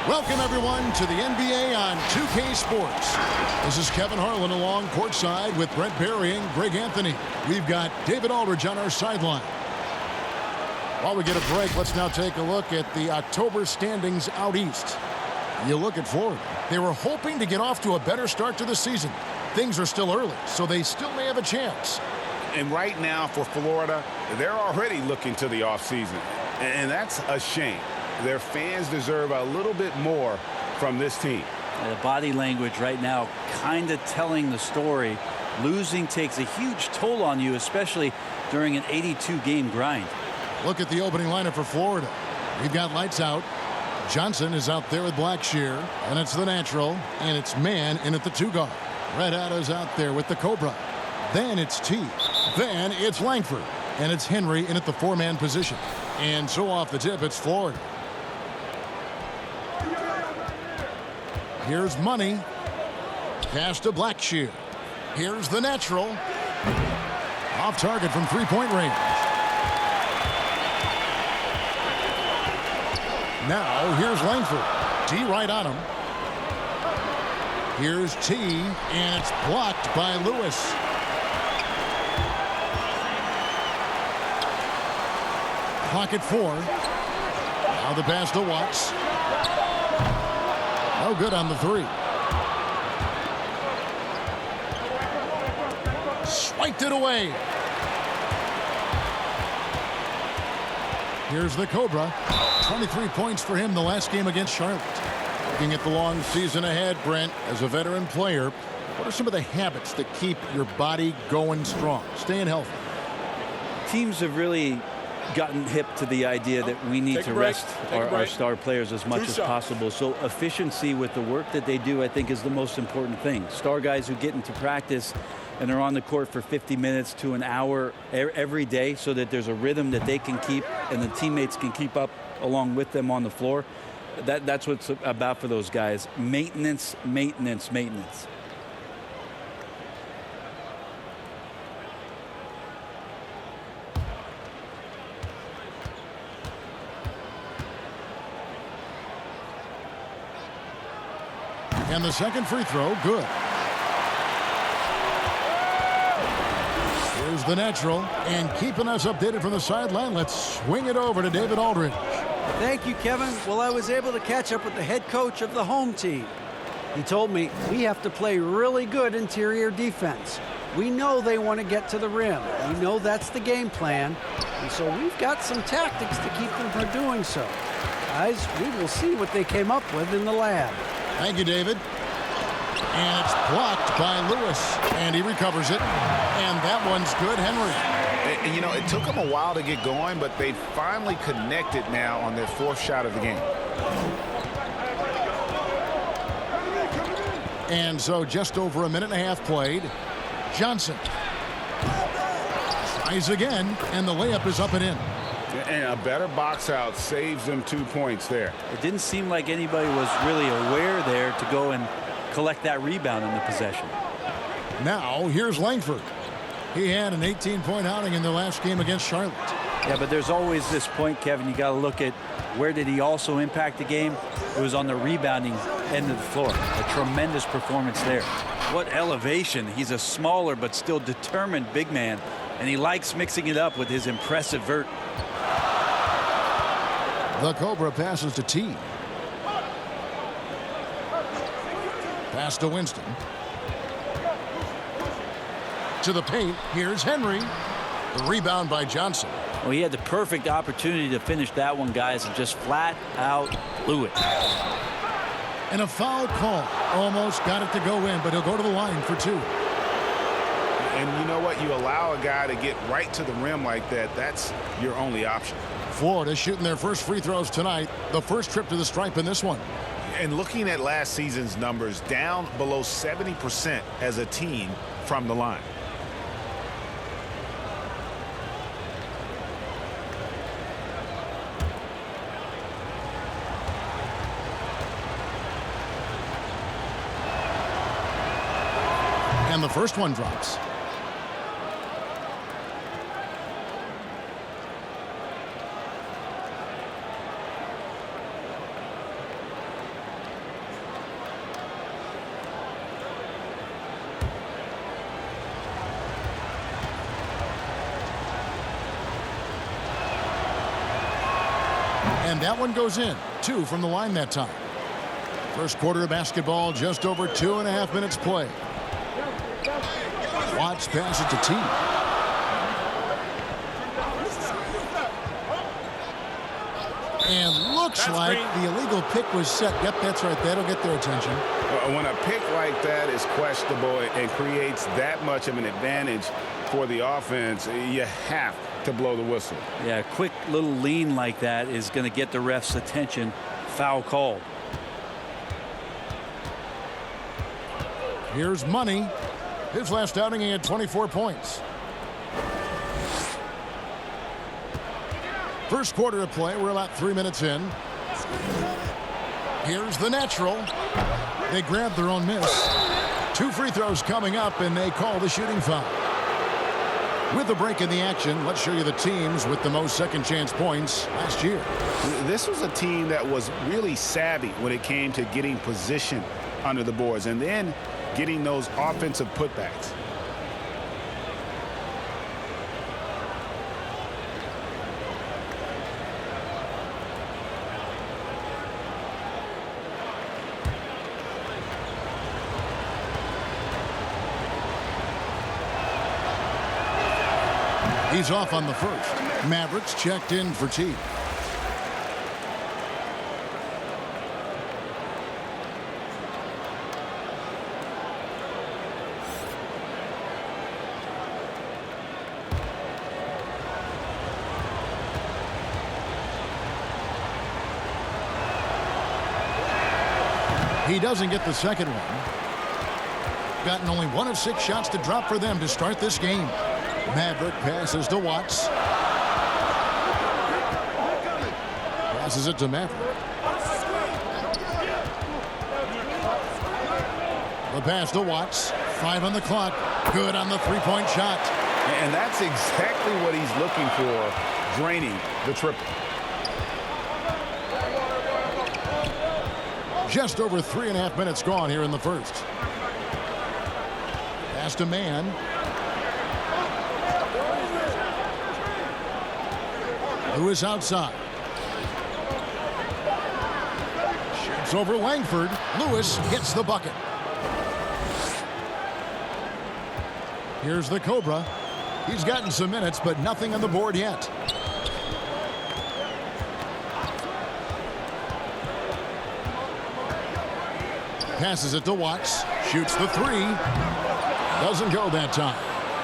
Welcome, everyone, to the NBA on 2K Sports. This is Kevin Harlan along courtside with Brent Barry and Greg Anthony. We've got David Aldridge on our sideline. While we get a break, let's now take a look at the October standings out east. You look at Florida. They were hoping to get off to a better start to the season. Things are still early, so they still may have a chance. And right now for Florida, they're already looking to the offseason. And that's a shame. Their fans deserve a little bit more from this team. The body language right now kind of telling the story. Losing takes a huge toll on you, especially during an 82-game grind. Look at the opening lineup for Florida. We've got lights out. Johnson is out there with Blackshear, and it's the natural, and it's Man in at the 2 guard. Red Hatto's out there with the Cobra. Then it's T. Then it's Langford, and it's Henry in at the 4-man position. And so off the tip, it's Florida. Here's Money. Pass to Blackshear. Here's the natural. Off target from three-point range. Now here's Langford. T right on him. Here's T, and it's blocked by Lewis. Clock at 4. Now the pass to Watts. No good on the 3. Swiped it away. Here's the Cobra. 23 points for him the last game against Charlotte. Looking at the long season ahead, Brent, as a veteran player, what are some of the habits that keep your body going strong, staying healthy? Teams have really gotten hip to the idea that we need to rest our star players as much as possible. So efficiency with the work that they do, I think, is the most important thing. Star guys who get into practice and are on the court for 50 minutes to an hour every day so that there's a rhythm that they can keep and the teammates can keep up along with them on the floor. That's what it's about for those guys. Maintenance, maintenance, maintenance. And the second free throw, good. Here's the natural. And keeping us updated from the sideline, let's swing it over to David Aldridge. Thank you, Kevin. Well, I was able to catch up with the head coach of the home team. He told me we have to play really good interior defense. We know they want to get to the rim. We know that's the game plan. And so we've got some tactics to keep them from doing so. Guys, we will see what they came up with in the lab. Thank you, David. And it's blocked by Lewis. And he recovers it. And that one's good, Henry. And, you know, it took them a while to get going, but they finally connected now on their 4th shot of the game. And so just over a minute and a half played. Johnson tries again, and the layup is up and in. And a better box out saves them 2 points there. It didn't seem like anybody was really aware there to go and collect that rebound in the possession. Now here's Langford. He had an 18-point outing in their last game against Charlotte. Yeah, but there's always this point, Kevin, you got to look at where did he also impact the game. It was on the rebounding end of the floor. A tremendous performance there. What elevation. He's a smaller but still determined big man, and he likes mixing it up with his impressive vert. The Cobra passes to T. Pass to Winston. To the paint. Here's Henry. The rebound by Johnson. Well, he had the perfect opportunity to finish that one, guys, and just flat out blew it. And a foul call. Almost got it to go in, but he'll go to the line for 2. And you know what? You allow a guy to get right to the rim like that, that's your only option. Florida shooting their first free throws tonight. The first trip to the stripe in this one. And looking at last season's numbers, down below 70% as a team from the line. And the first one drops. And that one goes in. 2 from the line that time. First quarter of basketball, just over 2.5 minutes play. Watts pass it to T. And looks like the illegal pick was set. Yep, that's right. That'll get their attention. When a pick like that is questionable and creates that much of an advantage for the offense, you have to blow the whistle. Yeah, a quick little lean like that is going to get the ref's attention. Foul called. Here's Money. His last outing, he had 24 points. First quarter of play, we're about 3 minutes in. Here's the natural. They grab their own miss. 2 free throws coming up, and they call the shooting foul. With a break in the action, let's show you the teams with the most second chance points last year. This was a team that was really savvy when it came to getting position under the boards and then getting those offensive putbacks. He's off on the first. Mavericks checked in for T. He doesn't get the second one. Gotten only 1 of 6 shots to drop for them to start this game. Maverick passes to Watts. Passes it to Maverick. The pass to Watts. 5 on the clock. Good on the three-point shot. And that's exactly what he's looking for, draining the triple. Just over 3.5 minutes gone here in the first. Pass to Mann. Lewis outside. Shoots over Langford. Lewis hits the bucket. Here's the Cobra. He's gotten some minutes, but nothing on the board yet. Passes it to Watts. Shoots the 3. Doesn't go that time.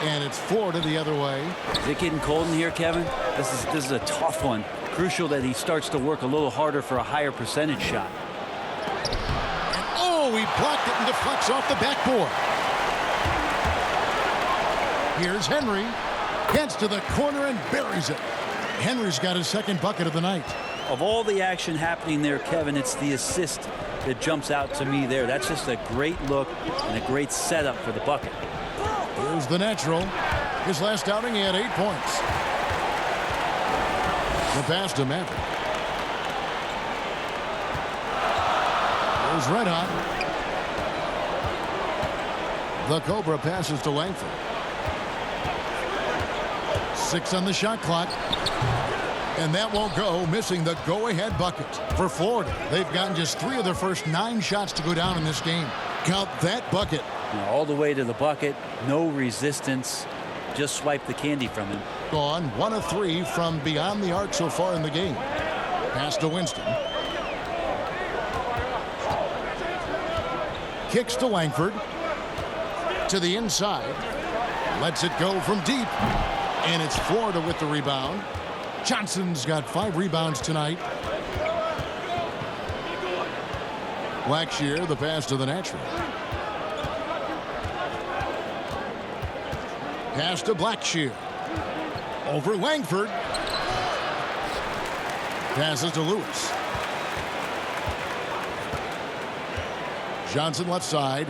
And it's Florida the other way. Is it getting cold in here, Kevin? This is a tough one. Crucial that he starts to work a little harder for a higher percentage shot. And oh, he blocked it and deflects off the backboard. Here's Henry. Gets to the corner and buries it. Henry's got his second bucket of the night. Of all the action happening there, Kevin, it's the assist that jumps out to me there. That's just a great look and a great setup for the bucket. Here's the natural. His last outing, he had 8 points. The pass to Maverick. Here's Red Hot. The Cobra passes to Langford. 6 on the shot clock. And that won't go, missing the go-ahead bucket. For Florida, they've gotten just 3 of their first 9 shots to go down in this game. Count that bucket. All the way to the bucket, no resistance, just swipe the candy from him. Gone 1 of 3 from beyond the arc so far in the game. Pass to Winston. Kicks to Langford. To the inside. Lets it go from deep. And it's Florida with the rebound. Johnson's got 5 rebounds tonight. Blackshear, the pass to the natural. Pass to Blackshear. Over Langford. Passes to Lewis. Johnson left side.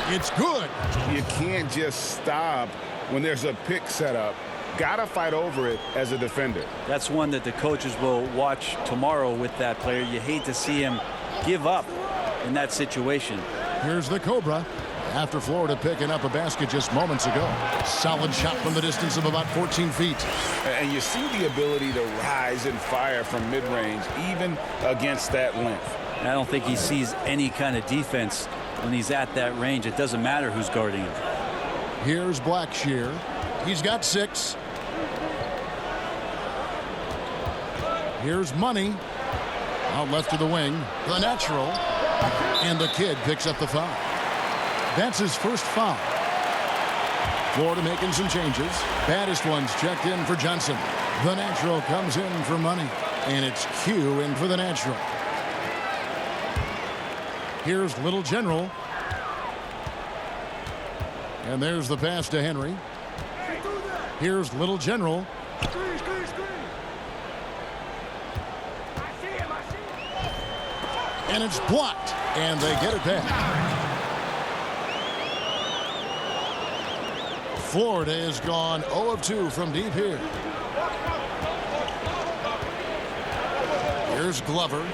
It's good. You can't just stop when there's a pick set up. Gotta fight over it as a defender. That's one that the coaches will watch tomorrow with that player. You hate to see him give up in that situation. Here's the Cobra. after Florida picking up a basket just moments ago. Solid shot from the distance of about 14 feet. And you see the ability to rise and fire from mid-range, even against that length. I don't think he sees any kind of defense when he's at that range. It doesn't matter who's guarding him. Here's Blackshear. He's got 6. Here's Money. Out left to the wing. The natural. And the kid picks up the foul. That's his first foul. Florida making some changes. Baddest ones checked in for Johnson. The natural comes in for Money. And it's Q in for the natural. Here's Little General. And there's the pass to Henry. Here's Little General. And it's blocked. And they get it back. Florida is gone 0 of 2 from deep here. Here's Glover.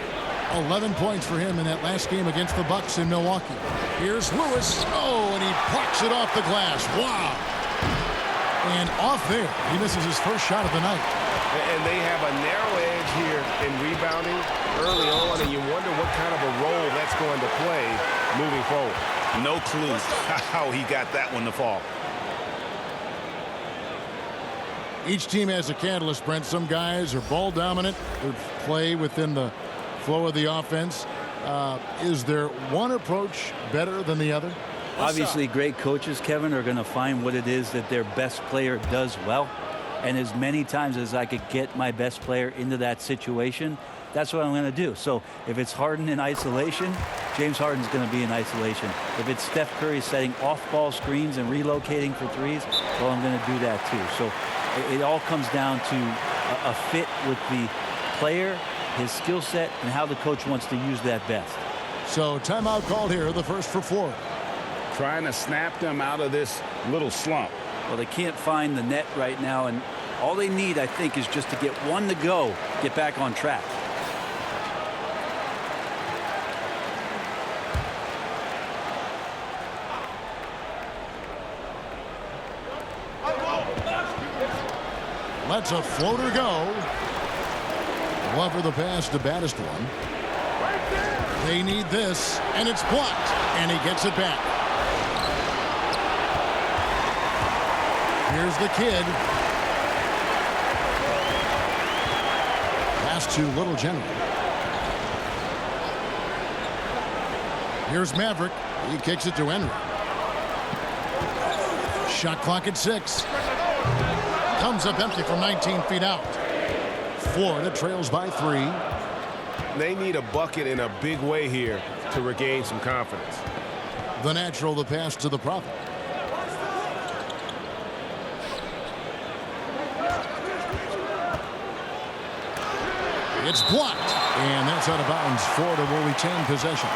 11 points for him in that last game against the Bucks in Milwaukee. Here's Lewis. Oh, and he plucks it off the glass. Wow. And off there. He misses his first shot of the night. And they have a narrow edge here in rebounding early on, and you wonder what kind of a role that's going to play moving forward. No clue how he got that one to fall. Each team has a catalyst, Brent. Some guys are ball dominant. They play within the flow of the offense. Is there one approach better than the other? Obviously, great coaches, Kevin, are going to find what it is that their best player does well. And as many times as I could get my best player into that situation, that's what I'm going to do. So if it's Harden in isolation, James Harden's going to be in isolation. If it's Steph Curry setting off-ball screens and relocating for threes, well, I'm going to do that too. So it all comes down to a fit with the player, his skill set, and how the coach wants to use that best. So timeout called here, the first for Florida. Trying to snap them out of this little slump. Well, they can't find the net right now, and all they need, I think, is just to get one to go, get back on track. Lets a floater go. Glover the pass to baddest one. They need this, and it's blocked, and he gets it back. Here's the kid. Pass to Little General. Here's Maverick. He kicks it to Henry. Shot clock at 6. Comes up empty from 19 feet out. Florida trails by 3. They need a bucket in a big way here to regain some confidence. The natural, the pass to the Prophet. It's blocked, and that's out of bounds. Florida will retain possession.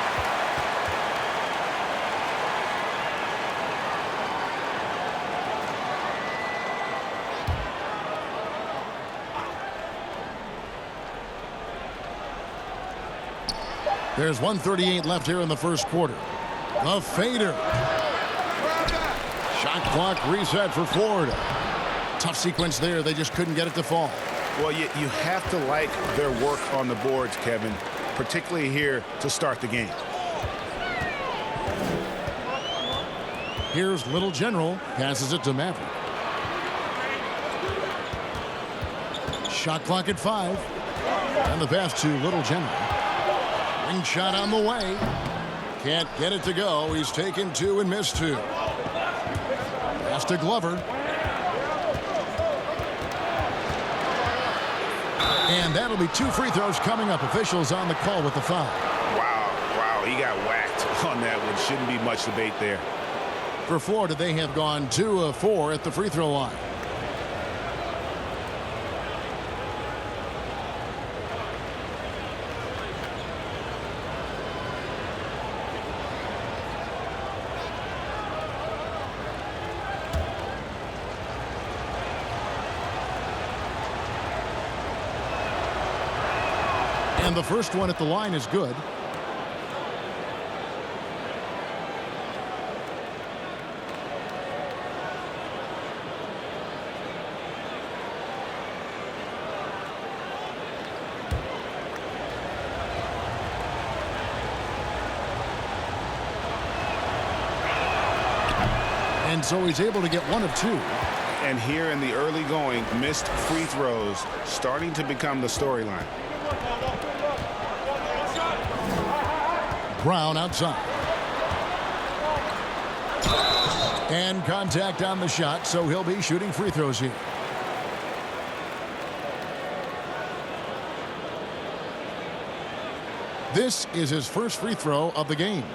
There's 1:38 left here in the first quarter. The fader. Shot clock reset for Florida. Tough sequence there. They just couldn't get it to fall. Well, you have to like their work on the boards, Kevin, particularly here to start the game. Here's Little General. Passes it to Maverick. Shot clock at 5. And the pass to Little General. Ring shot on the way. Can't get it to go. He's taken 2 and missed 2. Pass to Glover. And that'll be 2 free throws coming up. Officials on the call with the foul. Wow, he got whacked on that one. Shouldn't be much debate there. For Florida, they have gone 2 of 4 at the free throw line. And the first one at the line is good. And so he's able to get 1 of 2. And here in the early going, missed free throws starting to become the storyline. Brown outside. And contact on the shot, so he'll be shooting free throws here. This is his first free throw of the game.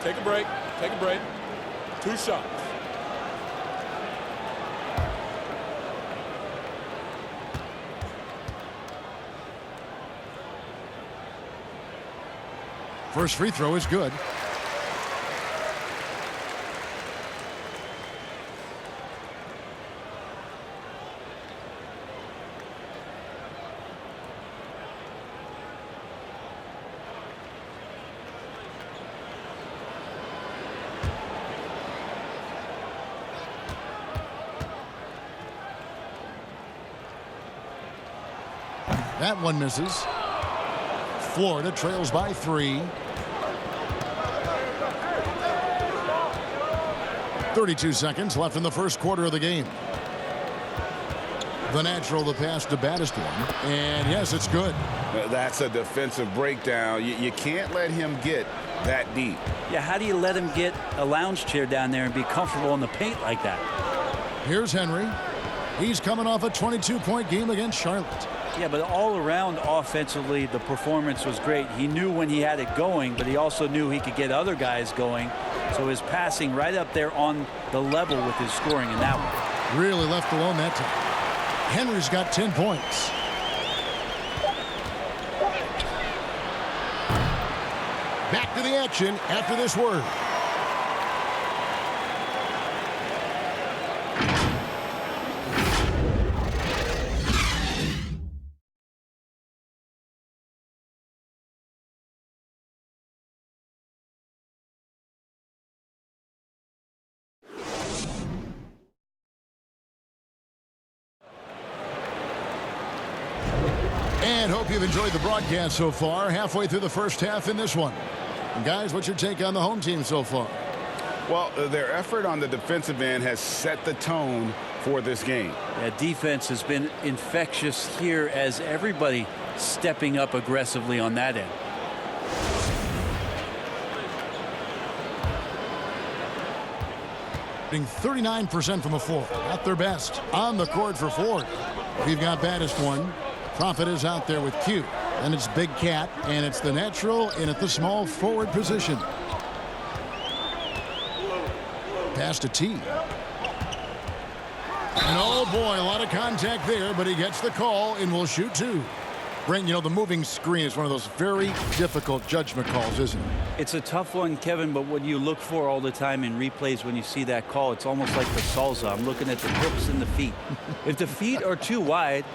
Take a break. Take a break. 2 shots. First free throw is good. That one misses. Florida trails by 3. 32 seconds left in the first quarter of the game. The natural, the pass to Baddest one. And yes, it's good. That's a defensive breakdown. You can't let him get that deep. Yeah, how do you let him get a lounge chair down there and be comfortable in the paint like that? Here's Henry. He's coming off a 22-point game against Charlotte. Yeah, but all around offensively, the performance was great. He knew when he had it going, but he also knew he could get other guys going. So his passing right up there on the level with his scoring in that one. Really left alone that time. Henry's got 10 points. Back to the action after this word. And hope you've enjoyed the broadcast so far. Halfway through the first half in this one. And guys, what's your take on the home team so far? Well, their effort on the defensive end has set the tone for this game. Yeah, defense has been infectious here as everybody stepping up aggressively on that end. Being 39% from the floor. Not their best. On the court for Ford. We've got Baddest one. Profit is out there with Q. And it's Big Cat. And it's the natural in at the small forward position. Pass to T. And oh boy, a lot of contact there, but he gets the call and will shoot 2. Brent, you know, the moving screen is one of those very difficult judgment calls, isn't it? It's a tough one, Kevin, but what you look for all the time in replays when you see that call, it's almost like the salsa. I'm looking at the hips and the feet. If the feet are too wide,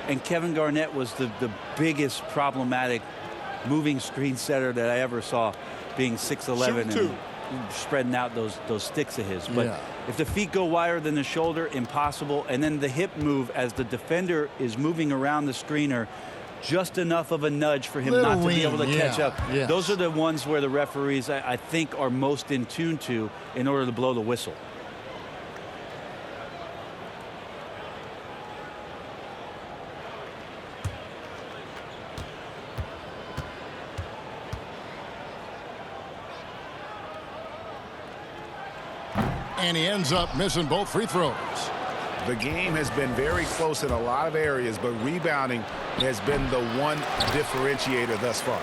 and Kevin Garnett was the biggest problematic moving screen setter that I ever saw, being 6'11" and spreading out those sticks of his. But if the feet go wider than the shoulder, impossible. And then the hip move as the defender is moving around the screener, just enough of a nudge for him not to be able to catch up. Yes. Those are the ones where the referees, I think, are most in tune to in order to blow the whistle. And he ends up missing both free throws. The game has been very close in a lot of areas, but rebounding has been the one differentiator thus far.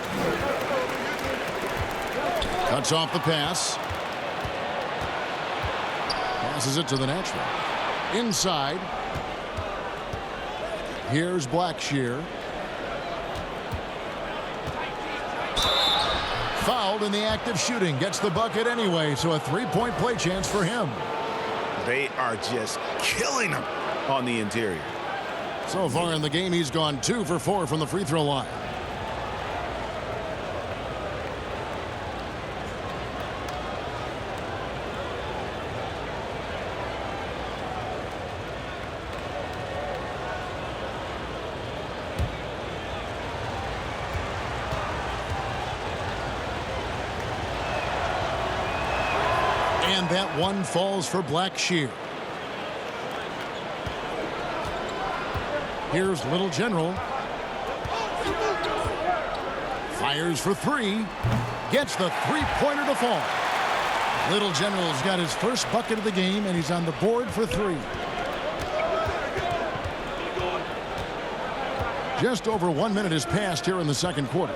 Cuts off the pass. Passes it to the natural. Inside. Here's Blackshear. Fouled in the act of shooting. Gets the bucket anyway, so a three-point play chance for him. They are just killing him on the interior. So far in the game, he's gone 2 for 4 from the free throw line. And that one falls for Blackshear. Here's Little General. Fires for three. Gets the three-pointer to fall. Little General's got his first bucket of the game, and he's on the board for three. Just over 1 minute has passed here in the second quarter.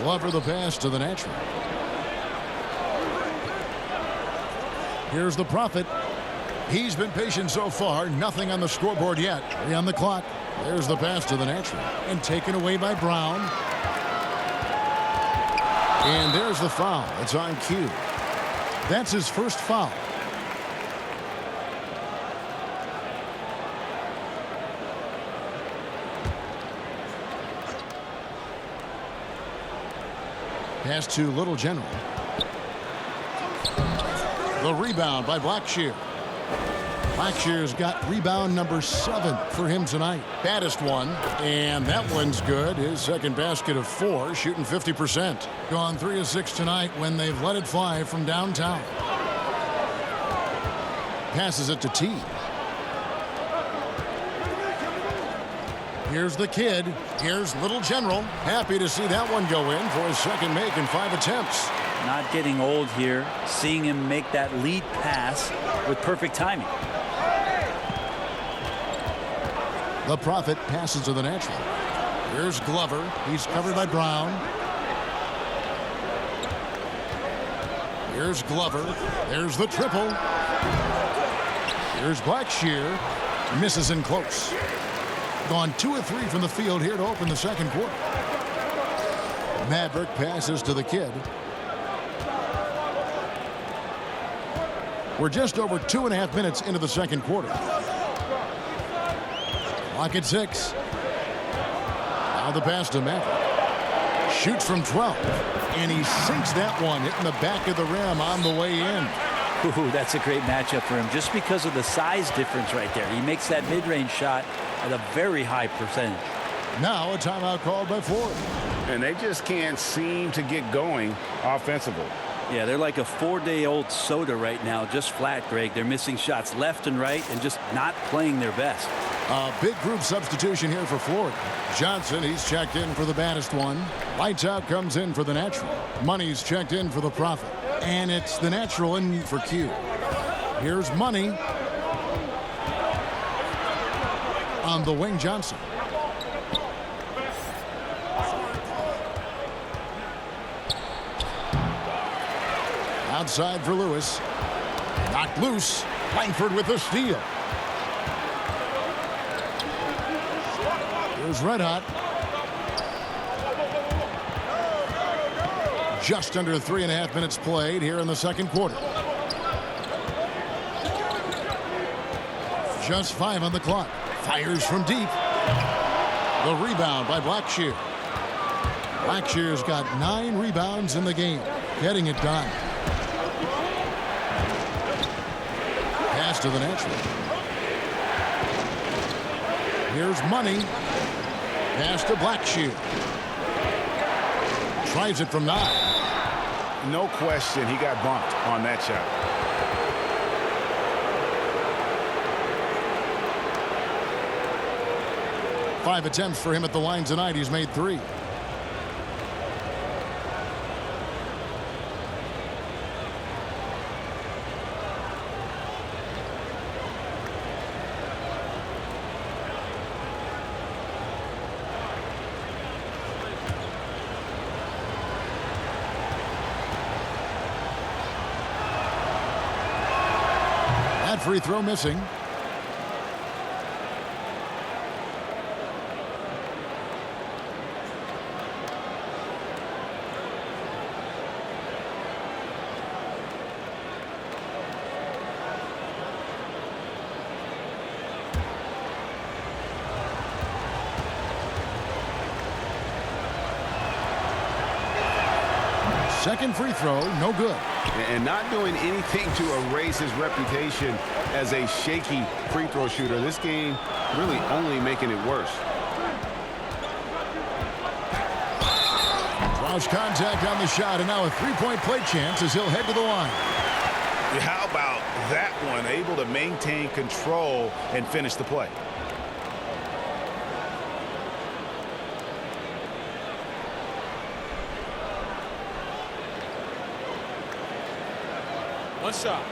Glover the pass to the natural. Here's the Prophet. He's been patient so far. Nothing on the scoreboard yet. 3 on the clock. There's the pass to the natural. And taken away by Brown. And there's the foul. It's on cue. That's his first foul. Pass to Little General. The rebound by Blackshear. Blackshear's got rebound number 7 for him tonight. Baddest one, and that one's good. His second basket of 4, shooting 50%. Gone 3 of 6 tonight when they've let it fly from downtown. Passes it to T. Here's the kid. Here's Little General. Happy to see that one go in for his second make in 5 attempts. Not getting old here. Seeing him make that lead pass with perfect timing. The Prophet passes to the natural. Here's Glover. He's covered by Brown. Here's Glover. There's the triple. Here's Blackshear. Misses in close. Gone 2 of 3 from the field here to open the second quarter. Maverick passes to the kid. We're just over 2.5 minutes into the second quarter. Clock at 6. Now the pass to Maverick. Shoots from 12. And he sinks that one, hitting the back of the rim on the way in. Ooh, that's a great matchup for him just because of the size difference right there. He makes that mid-range shot at a very high percentage. Now a timeout called by Ford. And they just can't seem to get going offensively. Yeah, they're like a 4-day-old soda right now, just flat, Greg. They're missing shots left and right and just not playing their best. A big group substitution here for Florida. Johnson, he's checked in for the baddest one. Lights out comes in for the natural. Money's checked in for the Prophet. And it's the natural in for Q. Here's Money. On the wing, Johnson. Outside for Lewis. Knocked loose. Langford with the steal. Here's Red Hot. Just under 3.5 minutes played here in the second quarter. Just 5 on the clock. Fires from deep. The rebound by Blackshear. Blackshear's got 9 rebounds in the game. Getting it done. Pass to the natural. Here's Money. Pass to Blackshear. Tries it from 9. No question he got bumped on that shot. Five attempts for him at the line tonight. He's made 3. That free throw missing. Second free throw, no good. And not doing anything to erase his reputation as a shaky free throw shooter. This game really only making it worse. Draws contact on the shot, and now a three-point play chance as he'll head to the line. How about that one? Able to maintain control and finish the play. One shot.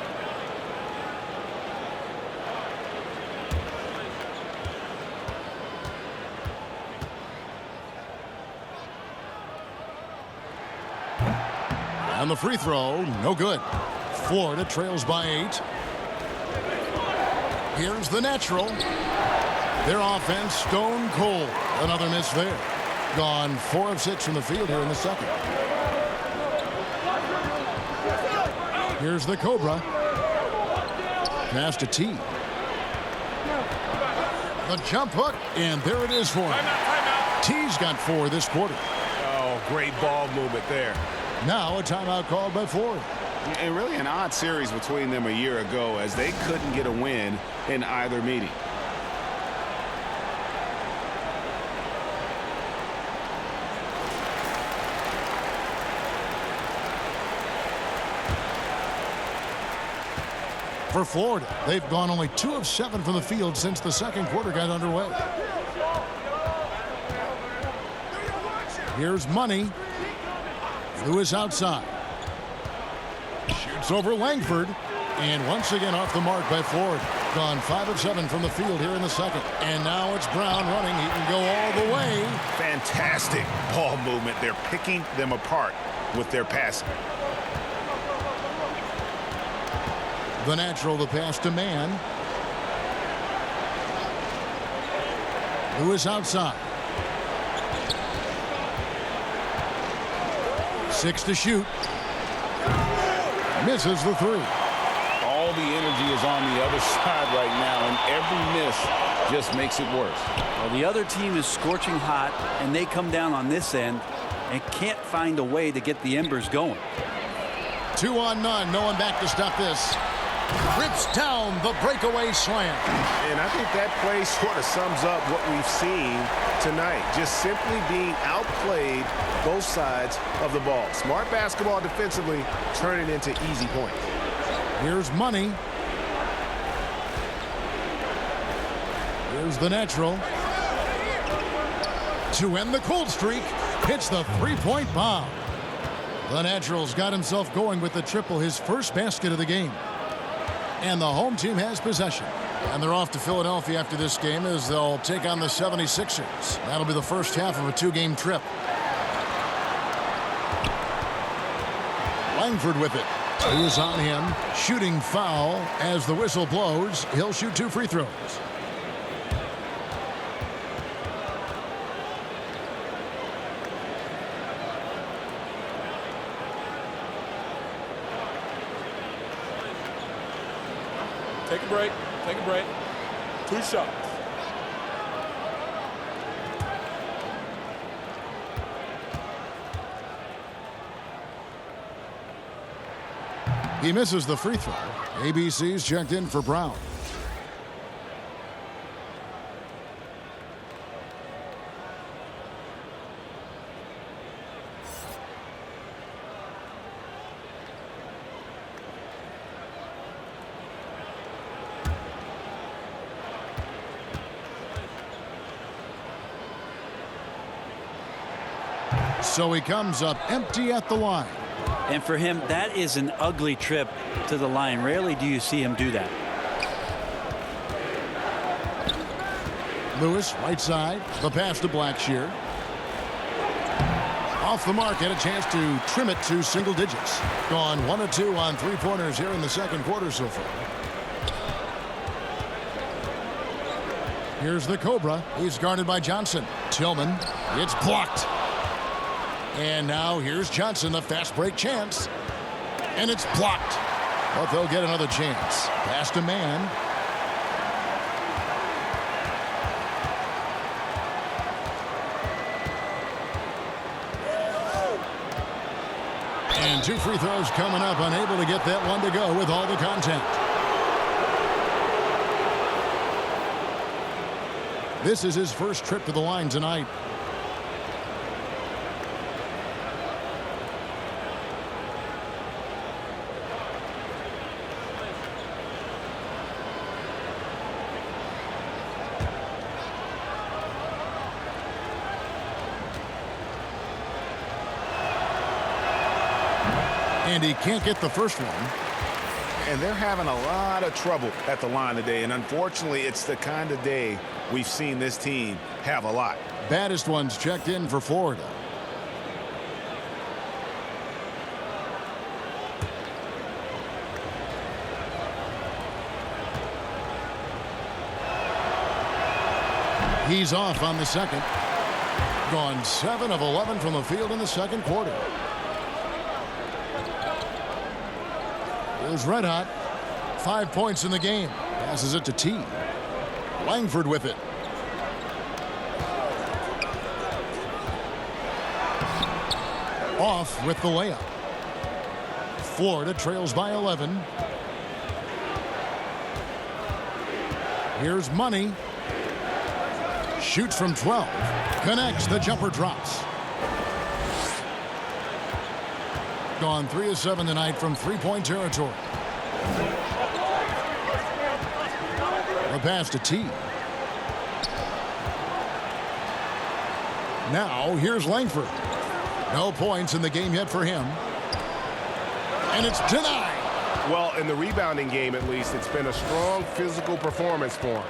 And the free throw, no good. Florida trails by 8. Here's the natural. Their offense stone cold. Another miss there. Gone 4 of 6 from the field here in the second. Here's the Cobra. Pass to T. The jump hook, and there it is for him. T's got 4 this quarter. Oh, great ball movement there. Now a timeout called by Florida. And really an odd series between them a year ago as they couldn't get a win in either meeting. For Florida, they've gone only 2 of 7 from the field since the second quarter got underway. Here's Money. Lewis outside. Shoots over Langford. And once again off the mark by Florida. Gone 5 of 7 from the field here in the second. And now it's Brown running. He can go all the way. Fantastic ball movement. They're picking them apart with their passing. The natural, the pass to Man. Lewis outside. 6 to shoot. Misses the 3. All the energy is on the other side right now, and every miss just makes it worse. Well, the other team is scorching hot, and they come down on this end and can't find a way to get the embers going. 2 on none. No one back to stop this. Rips down the breakaway slam. And I think that play sort of sums up what we've seen tonight. Just simply being outplayed both sides of the ball. Smart basketball defensively, turning into easy points. Here's Money. Here's the natural. To end the cold streak, hits the three-point bomb. The natural's got himself going with the triple, his first basket of the game. And the home team has possession. And they're off to Philadelphia after this game as they'll take on the 76ers. That'll be the first half of a 2-game trip. Langford with it. Who is on him? Shooting foul as the whistle blows. He'll shoot 2 free throws. Take a break. Take a break. 2 shots. He misses the free throw. ABC's checked in for Brown. So he comes up empty at the line. And for him, that is an ugly trip to the line. Rarely do you see him do that. Lewis, right side. The pass to Blackshear. Off the mark, had a chance to trim it to single digits. Gone 1 of 2 on 3-pointers here in the second quarter so far. Here's the Cobra. He's guarded by Johnson. Tillman. It's blocked. And now here's Johnson, the fast break chance. And it's blocked. But they'll get another chance. Pass to Man. And 2 free throws coming up. Unable to get that one to go with all the contact. This is his first trip to the line tonight. And he can't get the first one. And they're having a lot of trouble at the line today. And unfortunately, it's the kind of day we've seen this team have a lot. Baddest ones checked in for Florida. He's off on the second. Gone 7 of 11 from the field in the second quarter. Is red hot. 5 points in the game. Passes it to T. Langford with it. Off with the layup. Florida trails by 11. Here's Money. Shoots from 12. Connects. The jumper drops. Gone 3 of 7 tonight from three-point territory. The pass to T. Now here's Langford. No points in the game yet for him. And it's denied. Well, in the rebounding game, at least, it's been a strong physical performance for him.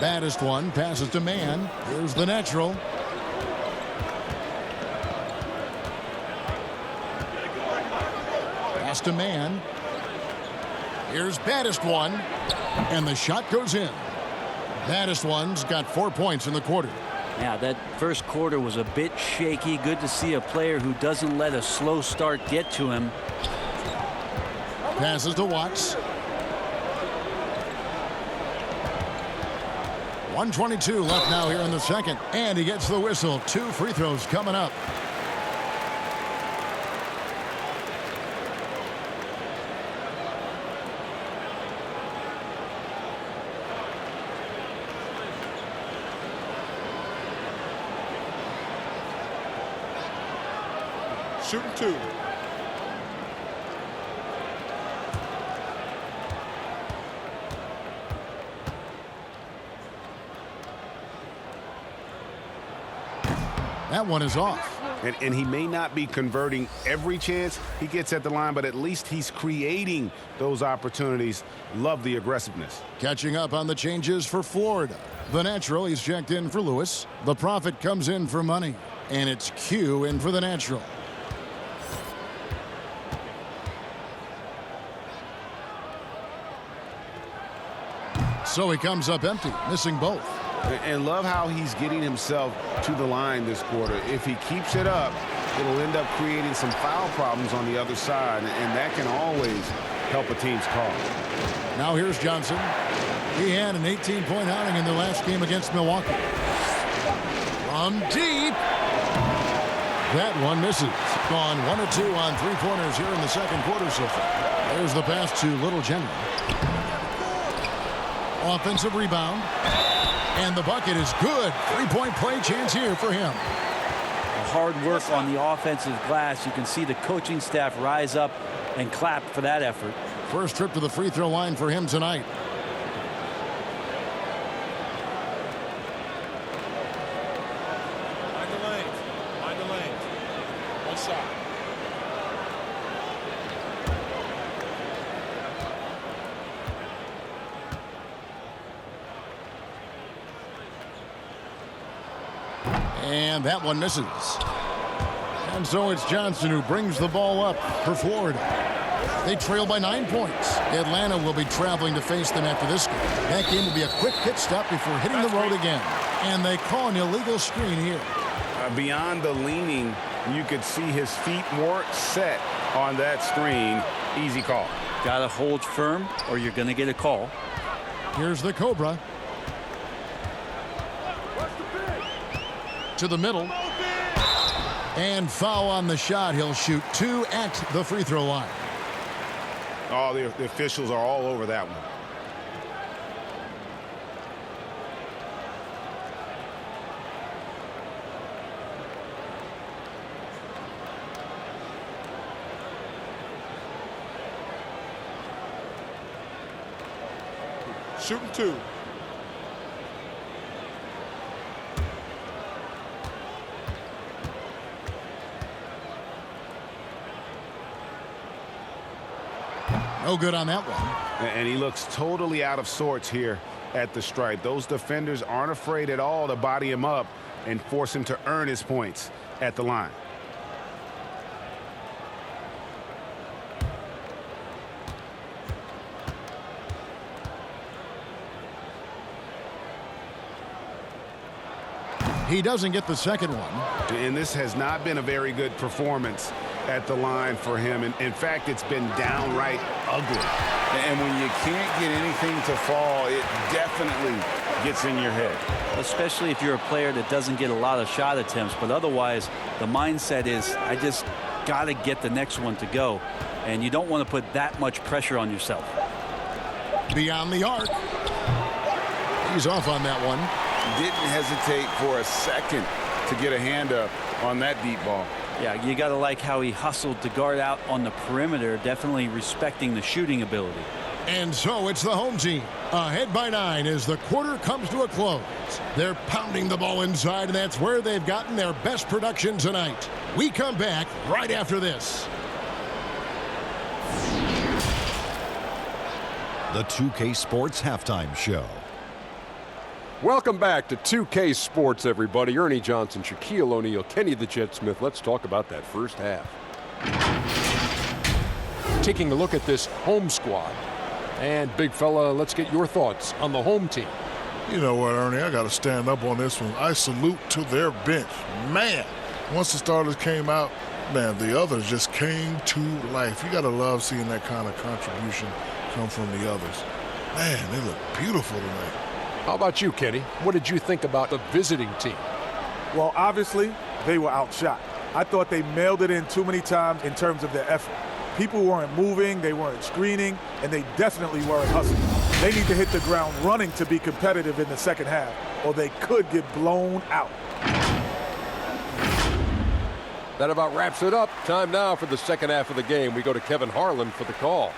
Baddest one passes to Man. Here's the natural. Pass to Man. Here's baddest one. And the shot goes in. Baddest one's got 4 points in the quarter. Yeah, that first quarter was a bit shaky. Good to see a player who doesn't let a slow start get to him. Passes to Watts. 1:22 left now here in the second. And he gets the whistle. 2 free throws coming up. Shooting 2. That one is off. And he may not be converting every chance he gets at the line, but at least he's creating those opportunities. Love the aggressiveness. Catching up on the changes for Florida. The natural, he's checked in for Lewis. The Prophet comes in for Money. And it's Q in for the natural. So he comes up empty, missing both. And love how he's getting himself to the line this quarter. If he keeps it up, it'll end up creating some foul problems on the other side, and that can always help a team's cause. Now here's Johnson. He had an 18-point outing in their last game against Milwaukee. From deep. That one misses. Gone 1 of 2 on three-pointers here in the second quarter so far. There's the pass to Little Jenny. Offensive rebound. And the bucket is good. Three-point play chance here for him. Hard work on the offensive glass. You can see the coaching staff rise up and clap for that effort. First trip to the free throw line for him tonight. Mind the lanes. Mind the lanes. One shot. And that one misses. And so it's Johnson who brings the ball up for Florida. They trail by 9 points. Atlanta will be traveling to face them after this game. That game will be a quick pit stop before hitting the road again. And they call an illegal screen here. Beyond the leaning, you could see his feet weren't set on that screen. Easy call. Got to hold firm or you're going to get a call. Here's the Cobra. To the middle. And foul on the shot. He'll shoot 2 at the free throw line. Oh, the officials are all over that one. Shooting 2. No good on that one. And he looks totally out of sorts here at the stripe. Those defenders aren't afraid at all to body him up and force him to earn his points at the line. He doesn't get the second one. And this has not been a very good performance at the line for him. And in fact, it's been downright ugly. And when you can't get anything to fall, it definitely gets in your head. Especially if you're a player that doesn't get a lot of shot attempts. But otherwise, the mindset is, I just got to get the next one to go. And you don't want to put that much pressure on yourself. Beyond the arc. He's off on that one. Didn't hesitate for a second to get a hand up on that deep ball. Yeah, you got to like how he hustled to guard out on the perimeter, definitely respecting the shooting ability. And so it's the home team ahead by 9 as the quarter comes to a close. They're pounding the ball inside, and that's where they've gotten their best production tonight. We come back right after this. The 2K Sports Halftime Show. Welcome back to 2K Sports, everybody. Ernie Johnson, Shaquille O'Neal, Kenny the Jet Smith. Let's talk about that first half. Taking a look at this home squad. And, big fella, let's get your thoughts on the home team. You know what, Ernie? I got to stand up on this one. I salute to their bench. Man, once the starters came out, man, the others just came to life. You got to love seeing that kind of contribution come from the others. Man, they look beautiful tonight. How about you, Kenny? What did you think about the visiting team? Well, obviously, they were outshot. I thought they mailed it in too many times in terms of their effort. People weren't moving, they weren't screening, and they definitely weren't hustling. They need to hit the ground running to be competitive in the second half, or they could get blown out. That about wraps it up. Time now for the second half of the game. We go to Kevin Harlan for the call.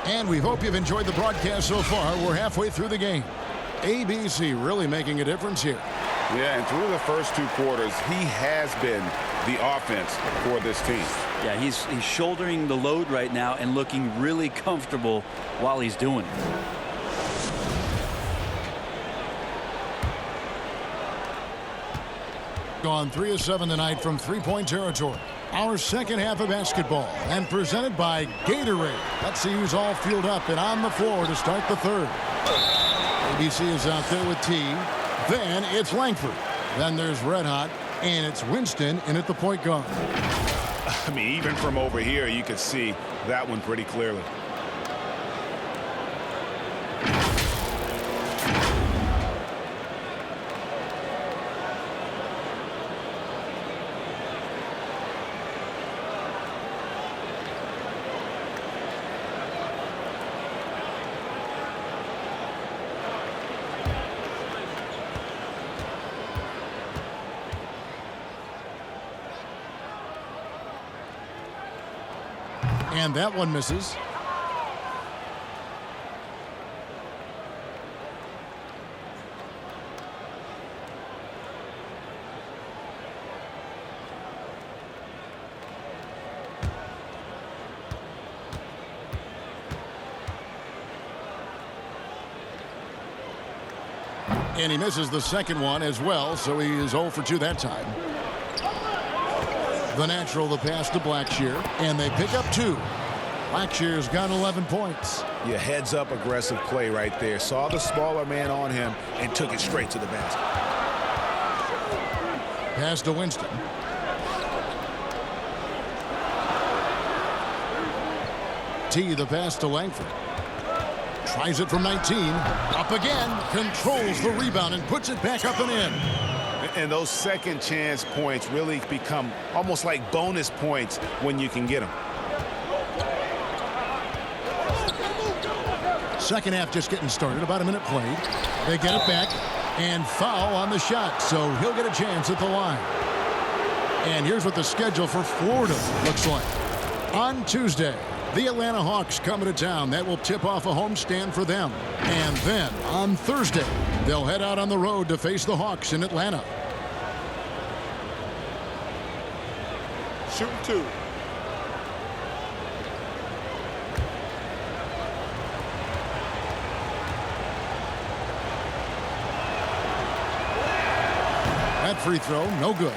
And we hope you've enjoyed the broadcast so far. We're halfway through the game. ABC really making a difference here. Yeah, and through the first 2 quarters, he has been the offense for this team. Yeah, he's shouldering the load right now and looking really comfortable while he's doing it. Gone 3 of 7 tonight from three-point territory. Our second half of basketball, and presented by Gatorade. Let's see who's all fueled up and on the floor to start the third. ABC is out there with T. Then it's Langford. Then there's Red Hot, and it's Winston in at the point guard. I mean, even from over here, you could see that one pretty clearly. And that one misses. And he misses the second one as well, so he is 0 for 2 that time. The natural, the pass to Blackshear, and they pick up 2. Blackshear's got 11 points. Yeah, heads-up aggressive play right there. Saw the smaller man on him and took it straight to the basket. Pass to Winston. T, the pass to Langford. Tries it from 19. Up again. Controls the rebound and puts it back up and in. And those second chance points really become almost like bonus points when you can get them. Second half just getting started. About a minute played. They get it back. And foul on the shot. So he'll get a chance at the line. And here's what the schedule for Florida looks like. On Tuesday, The Atlanta Hawks coming to town. That will tip off a homestand for them. And then on Thursday, they'll head out on the road to face the Hawks in Atlanta. Shooting 2. That free throw, no good.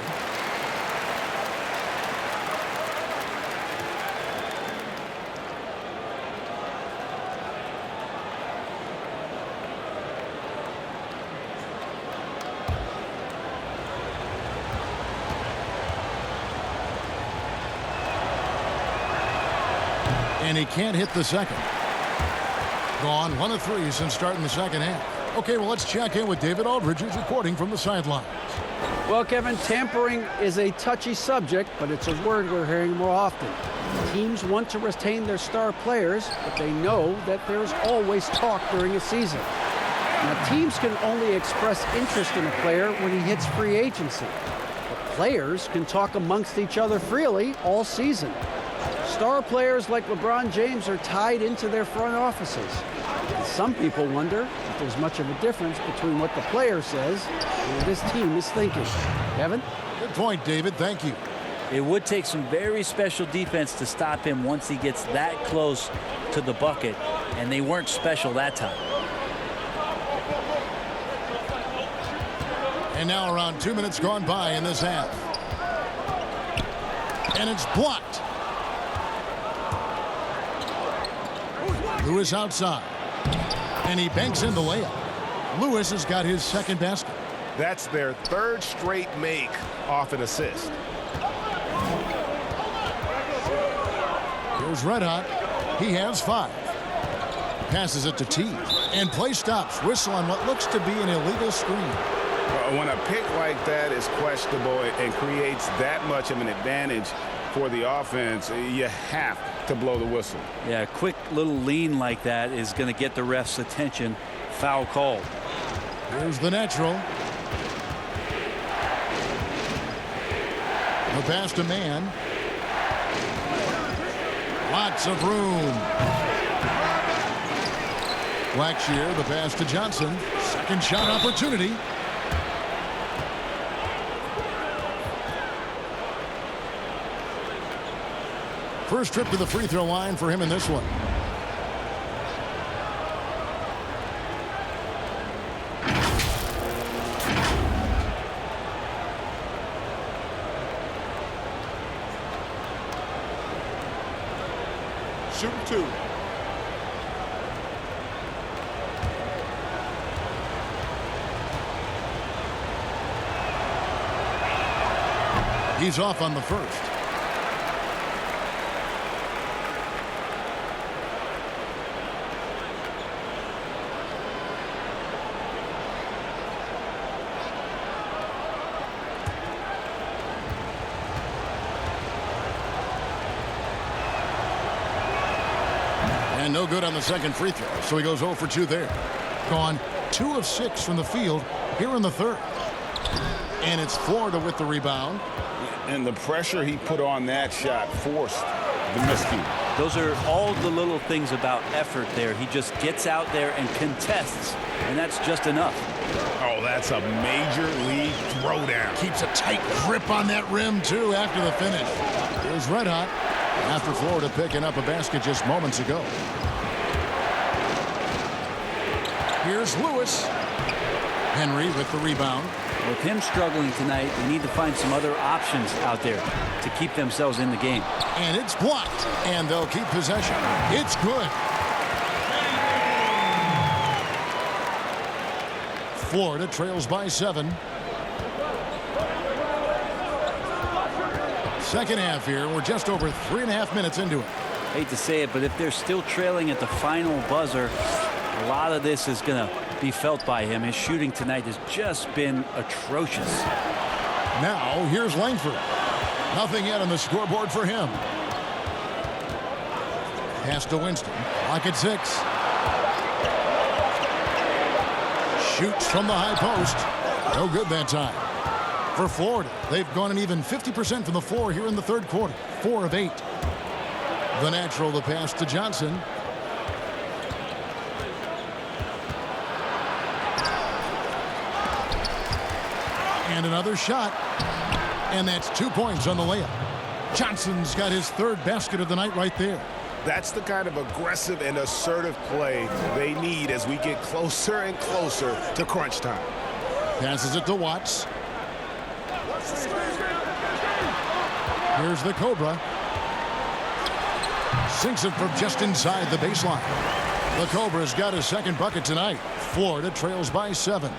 And he can't hit the second. Gone 1 of 3 since starting the second half. Okay, well, let's check in with David Aldridge, who's reporting from the sidelines. Well, Kevin, tampering is a touchy subject, but it's a word we're hearing more often. Teams want to retain their star players, but they know that there's always talk during a season. Now, teams can only express interest in a player when he hits free agency. But players can talk amongst each other freely all season. Star players like LeBron James are tied into their front offices. And some people wonder if there's much of a difference between what the player says and what his team is thinking. Kevin? Good point, David. Thank you. It would take some very special defense to stop him once he gets that close to the bucket, and they weren't special that time. And now around 2 minutes gone by in this half. And it's blocked. Lewis outside. And he banks in the layup. Lewis has got his second basket. That's their third straight make off an assist. Here's Red Hot. He has 5. Passes it to T. And play stops. Whistle on what looks to be an illegal screen. When a pick like that is questionable and creates that much of an advantage for the offense, you have to blow the whistle. Yeah, a quick little lean like that is going to get the ref's attention. Foul called. Here's the natural. The pass to Man. Lots of room. Blackshear, the pass to Johnson. Second shot opportunity. First trip to the free throw line for him in this one. Shooting 2. He's off on the first. And no good on the second free throw, so he goes 0 for 2 there. Gone 2 of 6 from the field here in the third. And it's Florida with the rebound. And the pressure he put on that shot forced the miscue. Those are all the little things about effort there. He just gets out there and contests, and that's just enough. Oh, that's a major league throwdown. Keeps a tight grip on that rim, too, after the finish. Here's Red Hot after Florida picking up a basket just moments ago. Here's Lewis. Henry with the rebound. With him struggling tonight, they need to find some other options out there to keep themselves in the game. And it's blocked, and they'll keep possession. It's good. Florida trails by 7. Second half here. We're just over 3.5 minutes into it. Hate to say it, but if they're still trailing at the final buzzer, a lot of this is going to be felt by him. His shooting tonight has just been atrocious. Now, here's Langford. Nothing yet on the scoreboard for him. Pass to Winston. Clock at 6. Shoots from the high post. No good that time. For Florida, they've gone an even 50% from the floor here in the third quarter. 4 of 8. The natural, the pass to Johnson. And another shot. And that's 2 points on the layup. Johnson's got his third basket of the night right there. That's the kind of aggressive and assertive play they need as we get closer and closer to crunch time. Passes it to Watts. Here's the Cobra. Sinks it from just inside the baseline. The Cobra's got his second bucket tonight. Florida trails by 7.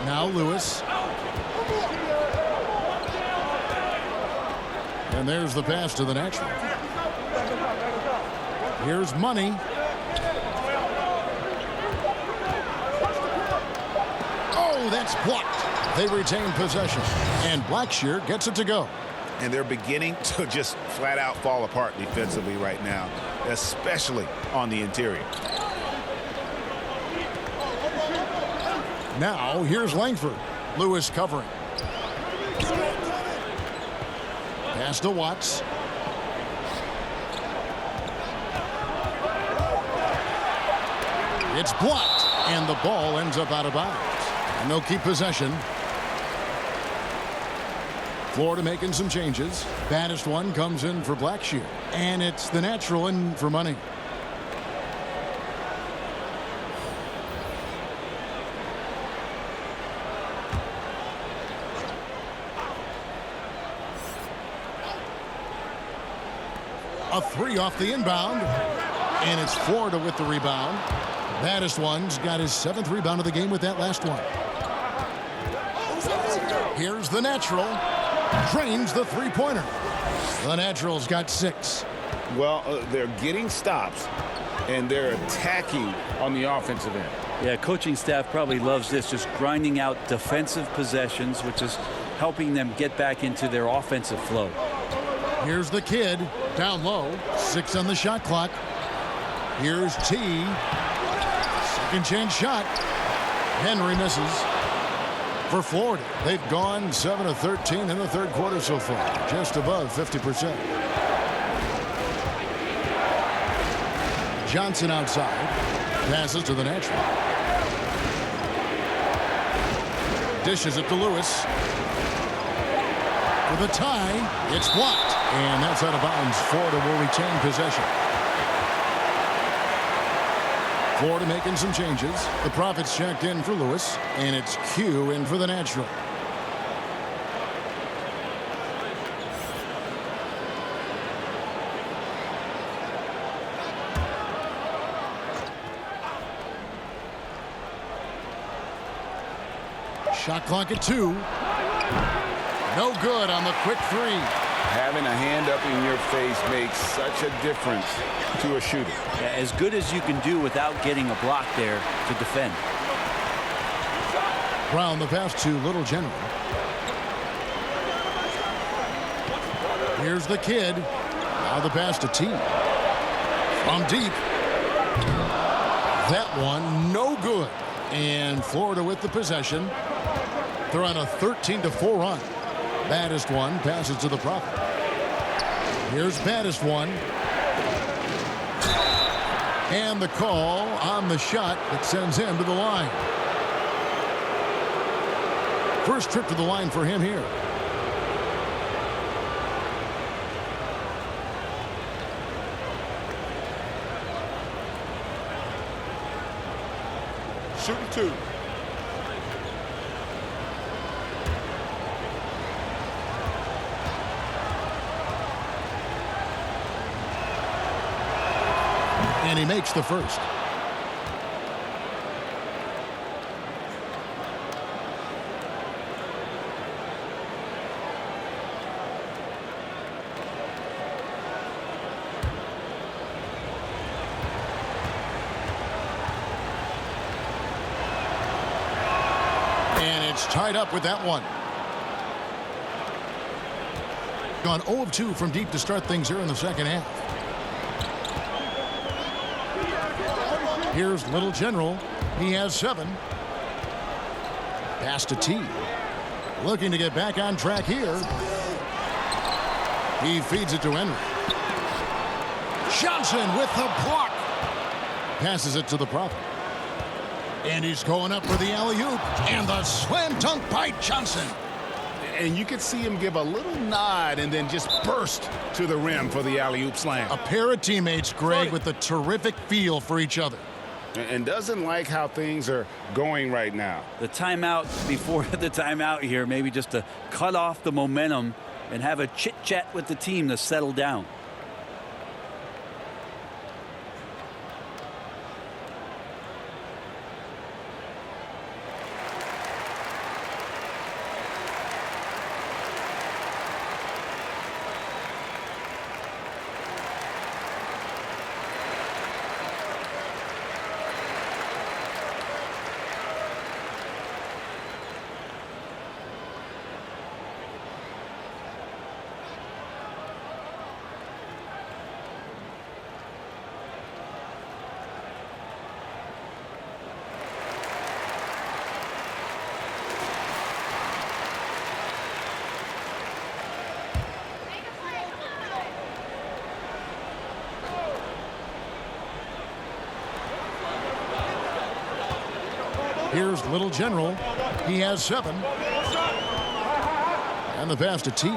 Now Lewis. And there's the pass to the natural. Here's Money. Oh, that's blocked. They retain possession. And Blackshear gets it to go. And they're beginning to just flat out fall apart defensively right now, especially on the interior. Now here's Langford. Lewis covering. Pass to Watts. It's blocked, and the ball ends up out of bounds. And they'll keep possession. Florida making some changes. Baddest one comes in for Blackshear. And it's the natural in for Money. A three off the inbound. And it's Florida with the rebound. Baddest one's got his 7th rebound of the game with that last one. Here's the natural. Drains the three-pointer. The natural's got 6. Well, they're getting stops, and they're attacking on the offensive end. Yeah, coaching staff probably loves this, just grinding out defensive possessions, which is helping them get back into their offensive flow. Here's the kid. Down low. 6 on the shot clock. Here's T. Second chance shot. Henry misses. For Florida, they've gone 7 of 13 in the third quarter so far. Just above 50%. Johnson outside. Passes to the natural. Dishes it to Lewis. For the tie, it's blocked. And that's out of bounds. Florida will retain possession. Florida making some changes. The Profits checked in for Lewis. And it's Q in for the natural. Shot clock at 2. No good on the quick 3. Having a hand up in your face makes such a difference to a shooter. Yeah, as good as you can do without getting a block there to defend. Brown the pass to Little General. Here's the kid. Now the pass to T. From deep. That one no good. And Florida with the possession. They're on a 13-4 run. Baddest one passes to the Prophet. Here's Baddest one. And the call on the shot that sends him to the line. First trip to the line for him here. Shooting 2. And he makes the first. And it's tied up with that one. Gone 0 of 2 from deep to start things here in the second half. Here's Little General. He has 7. Pass to T. Looking to get back on track here. He feeds it to Henry. Johnson with the block. Passes it to the Prophet. And he's going up for the alley-oop. And the slam dunk by Johnson. And you could see him give a little nod and then just burst to the rim for the alley-oop slam. A pair of teammates, Greg, with a terrific feel for each other. And doesn't like how things are going right now. The timeout before the timeout here, maybe just to cut off the momentum and have a chit-chat with the team to settle down. Here's Little General. He has 7. And the pass to T.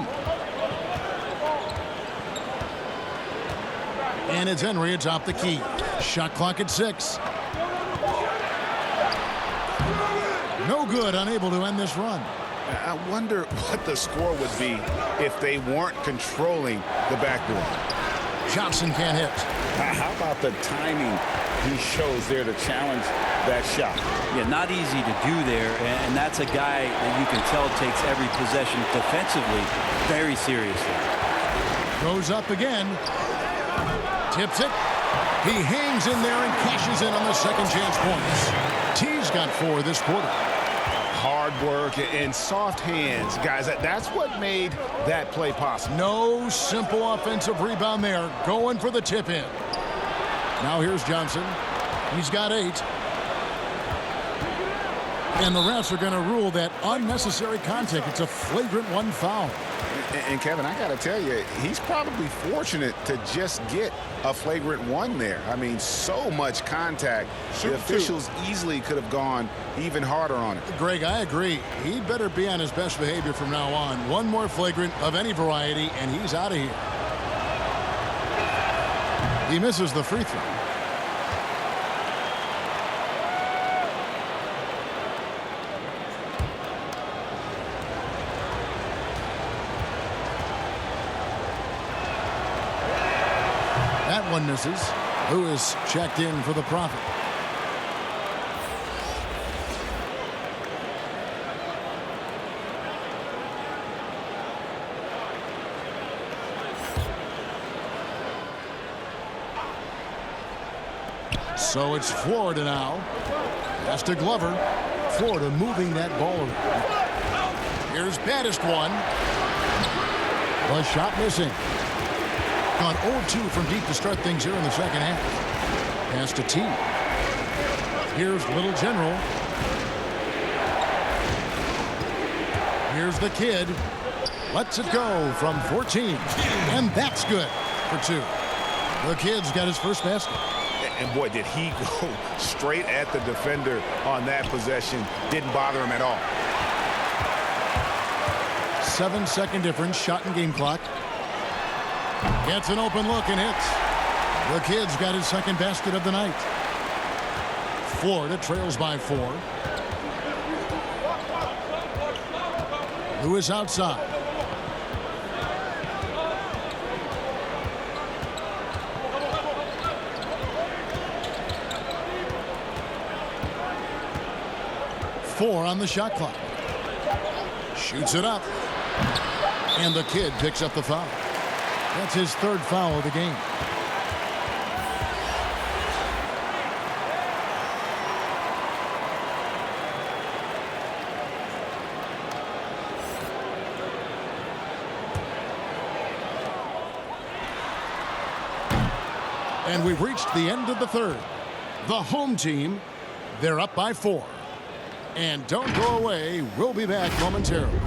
And it's Henry atop the key. Shot clock at 6. No good, unable to end this run. I wonder what the score would be if they weren't controlling the backboard. Johnson can't hit. How about the timing he shows there to challenge that shot? Yeah, not easy to do there, and that's a guy that you can tell takes every possession defensively very seriously. Goes up again. Tips it. He hangs in there and cashes in on the second chance points. T's got 4 this quarter. Hard work and soft hands, guys. That's what made that play possible. No simple offensive rebound there. Going for the tip in. Now here's Johnson. He's got 8. And the refs are going to rule that unnecessary contact. It's a flagrant 1 foul. And Kevin, I got to tell you, he's probably fortunate to just get a flagrant 1 there. I mean, so much contact. The officials easily could have gone even harder on it. Greg, I agree. He'd better be on his best behavior from now on. One more flagrant of any variety, and he's out of here. He misses the free throw. That one misses. Lewis checked in for the Prophet. So it's Florida now. Pass to Glover. Florida moving that ball around. Here's baddest one. The shot missing. Gone 0-2 from deep to start things here in the second half. Pass to T. Here's Little General. Here's the kid. Lets it go from 14. And that's good for 2. The kid's got his first basket. And boy, did he go straight at the defender on that possession. Didn't bother him at all. 7-second difference, shot and game clock. Gets an open look and hits. The kid's got his second basket of the night. Florida trails by 4. Lewis outside. Four on the shot clock. Shoots it up. And the kid picks up the foul. That's his 3rd foul of the game. And we've reached the end of the 3rd. The home team, they're up by 4. And don't go away. We'll be back momentarily.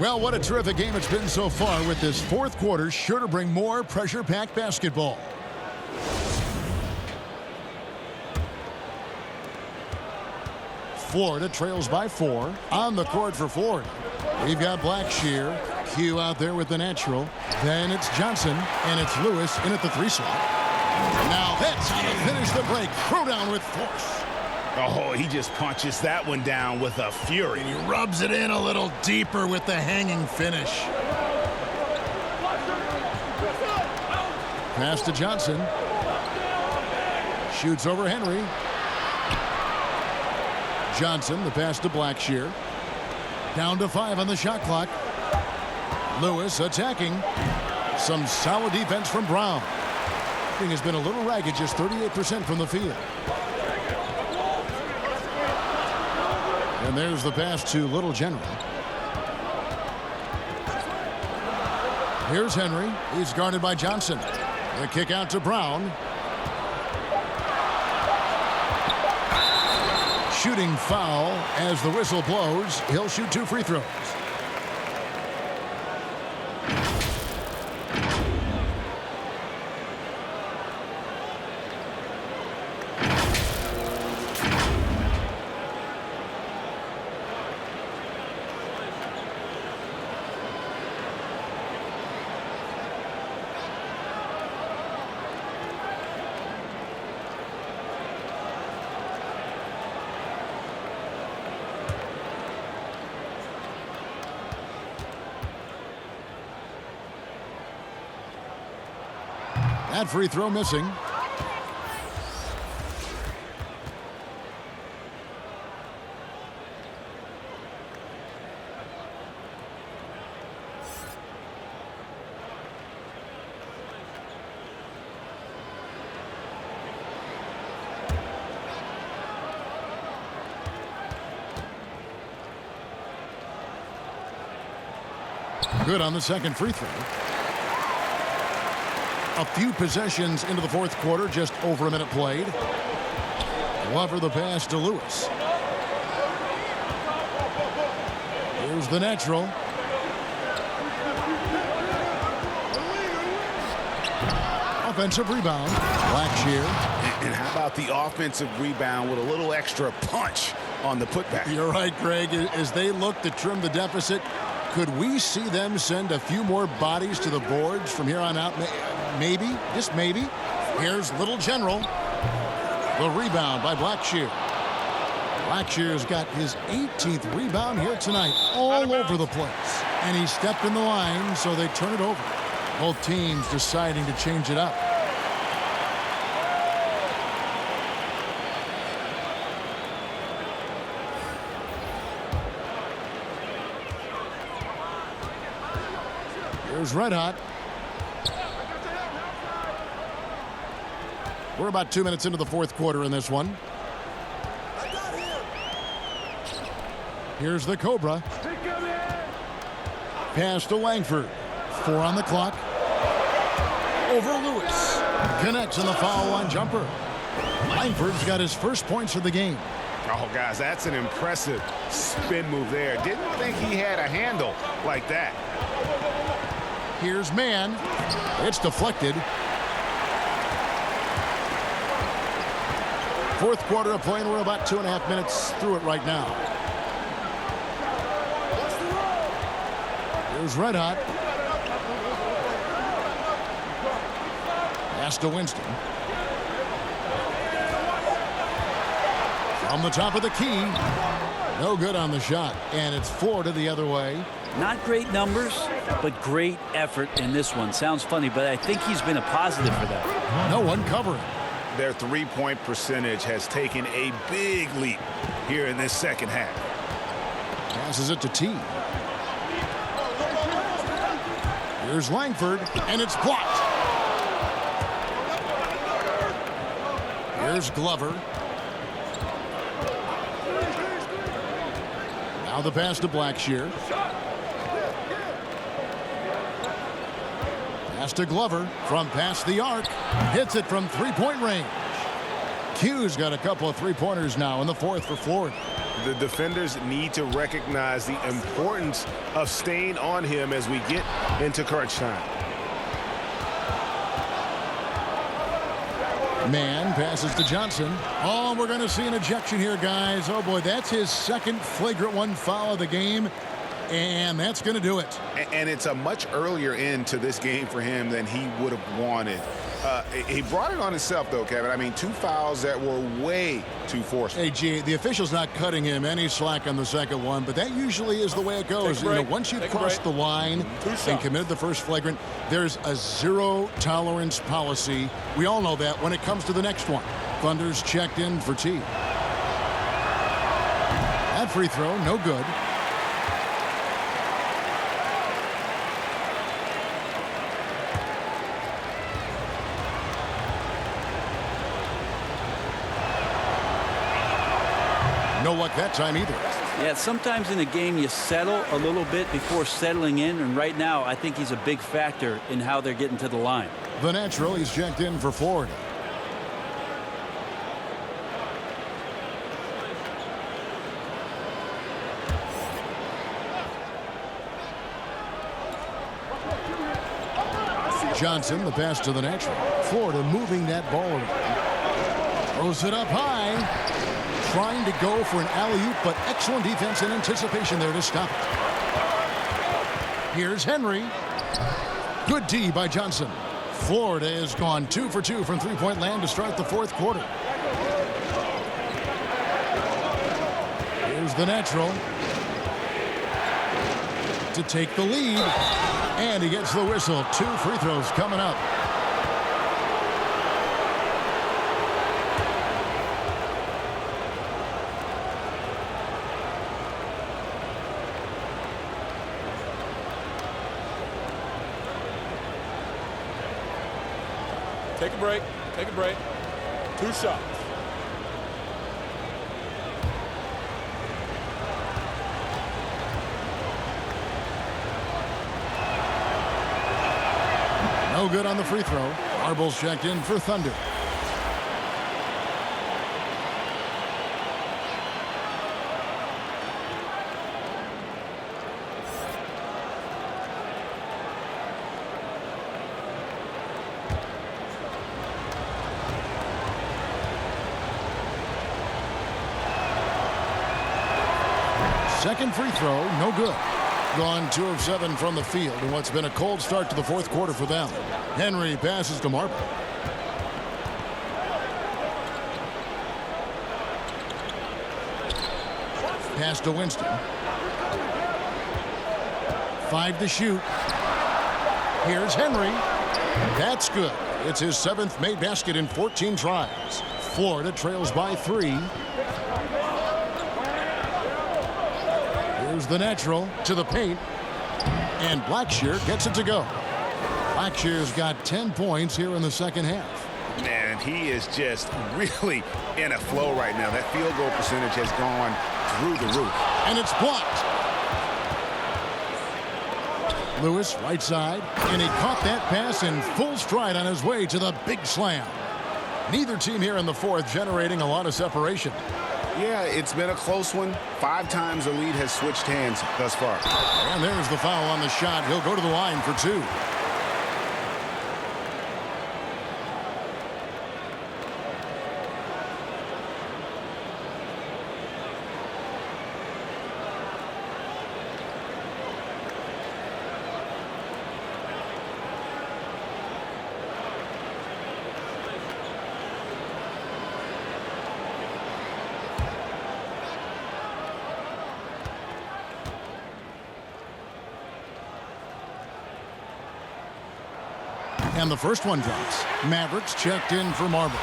Well, what a terrific game it's been so far, with this fourth quarter sure to bring more pressure-packed basketball. Florida trails by 4. On the court for Florida, we've got Blackshear. Q out there with the natural. Then it's Johnson, and it's Lewis in at the 3 slot. Now that's how to finish the break. Throw down with force. Oh, he just punches that one down with a fury. And he rubs it in a little deeper with the hanging finish. Pass to Johnson. Shoots over Henry. Johnson, the pass to Blackshear. Down to 5 on the shot clock. Lewis attacking. Some solid defense from Brown. Thing has been a little ragged, just 38% from the field. And there's the pass to Little General. Here's Henry. He's guarded by Johnson. The kick out to Brown. Shooting foul as the whistle blows. He'll shoot 2 free throws. That free throw missing. Good on the second free throw. A few possessions into the fourth quarter, just over a minute played. Glover the pass to Lewis. Here's the natural. Offensive rebound. Blackshear. And how about the offensive rebound with a little extra punch on the putback? You're right, Greg. As they look to trim the deficit, could we see them send a few more bodies to the boards from here on out? Maybe, just maybe. Here's Little General. The rebound by Blackshear. Blackshear's got his 18th rebound here tonight, all over the place. And he stepped in the line, so they turn it over. Both teams deciding to change it up. Here's Red Hot. We're about 2 minutes into the fourth quarter in this one. Here's the Cobra. Pass to Langford. 4 on the clock. Over Lewis. Connects in the foul line jumper. Langford's got his first points of the game. Oh, guys, that's an impressive spin move there. Didn't think he had a handle like that. Here's Mann. It's deflected. Fourth quarter of play, and we're about 2.5 minutes through it right now. Here's Red Hot. Pass to Winston. From the top of the key. No good on the shot, and it's Florida the other way. Not great numbers, but great effort in this one. Sounds funny, but I think he's been a positive for that. No one covering. Their three-point percentage has taken a big leap here in this second half. Passes it to T. Here's Langford, and it's blocked. Here's Glover. Now the pass to Blackshear. Pass to Glover from past the arc. Hits it from three-point range. Q's got a couple of three-pointers now in the fourth for Florida. The defenders need to recognize the importance of staying on him as we get into crunch time. Man passes to Johnson. Oh, we're going to see an ejection here, guys. Oh, boy, that's his second flagrant one foul of the game, and that's going to do it. And it's a much earlier end to this game for him than he would have wanted. He brought it on himself, though, Kevin. I mean, 2 fouls that were way too forceful. Hey, G, the official's not cutting him any slack on the second one, but that usually is the way it goes. You know, once you've crossed the line and committed the first flagrant, there's a zero-tolerance policy. We all know that when it comes to the next one. Thunder's checked in for T. That free throw, no good. No luck that time either. Yeah, sometimes in a game you settle a little bit before settling in, and right now I think he's a big factor in how they're getting to the line. The natural, he's checked in for Florida. Johnson, the pass to the natural. Florida moving that ball around. Throws it up high. Trying to go for an alley-oop, but excellent defense and anticipation there to stop it. Here's Henry. Good D by Johnson. Florida has gone 2 for 2 from three-point land to start the fourth quarter. Here's the natural to take the lead, and he gets the whistle. 2 free throws coming up. Take a break. Take a break. 2 shots. No good on the free throw. Marble's checked in for Thunder. Second free throw, no good. Gone 2 of 7 from the field in what's been a cold start to the fourth quarter for them. Henry passes to Marble. Pass to Winston. 5 to shoot. Here's Henry. That's good. It's his 7th made basket in 14 tries. Florida trails by 3. Here's the natural to the paint, and Blackshear gets it to go. Blackshear's got 10 points here in the second half. Man, he is just really in a flow right now. That field goal percentage has gone through the roof. And it's blocked. Lewis, right side, and he caught that pass in full stride on his way to the big slam. Neither team here in the fourth generating a lot of separation. Yeah, it's been a close one. 5 times the lead has switched hands thus far. And there's the foul on the shot. He'll go to the line for 2. And the first one drops. Mavericks checked in for Marble.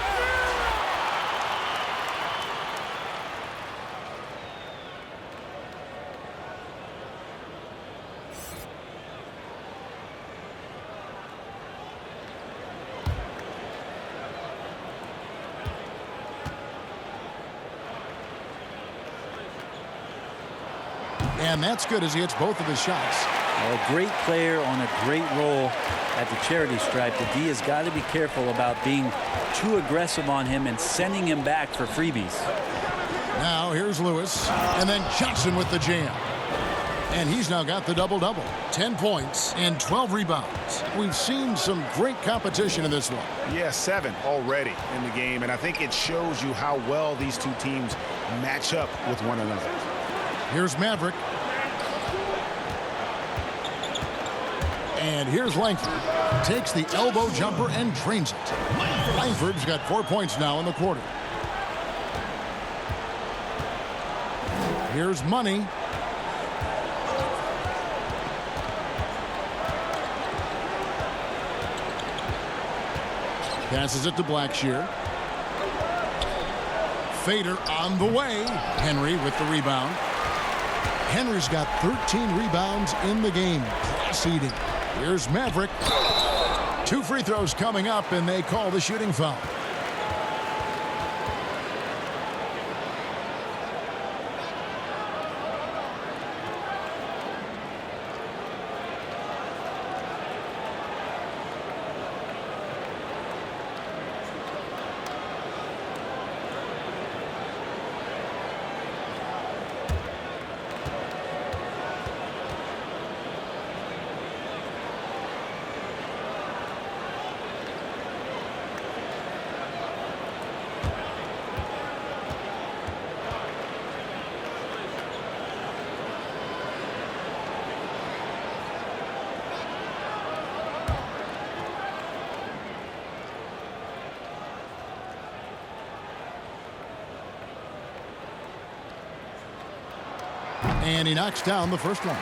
And that's good as he hits both of his shots. A great player on a great role at the charity stripe. The D has got to be careful about being too aggressive on him and sending him back for freebies. Now here's Lewis, and then Johnson with the jam. And he's now got the double-double. 10 points and 12 rebounds. We've seen some great competition in this one. Yeah, 7 already in the game, and I think it shows you how well these two teams match up with one another. Here's Maverick. And here's Langford. Takes the elbow jumper and drains it. Langford's got 4 points now in the quarter. Here's Money. Passes it to Blackshear. Fader on the way. Henry with the rebound. Henry's got 13 rebounds in the game. Class eating. Here's Maverick. 2 free throws coming up, and they call the shooting foul. And he knocks down the first one.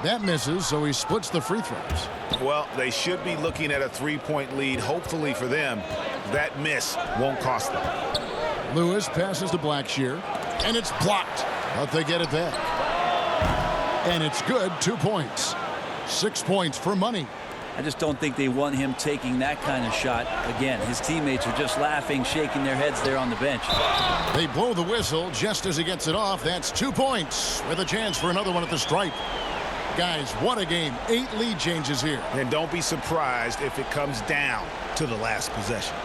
That misses, so he splits the free throws. Well, they should be looking at a 3-point lead. Hopefully for them, that miss won't cost them. Lewis passes to Blackshear, and it's blocked, but they get it back. And it's good, 2 points. 6 points for Money. I just don't think they want him taking that kind of shot. Again, his teammates are just laughing, shaking their heads there on the bench. They blow the whistle just as he gets it off. That's 2 points with a chance for another one at the stripe. Guys, what a game. 8 lead changes here. And don't be surprised if it comes down to the last possession.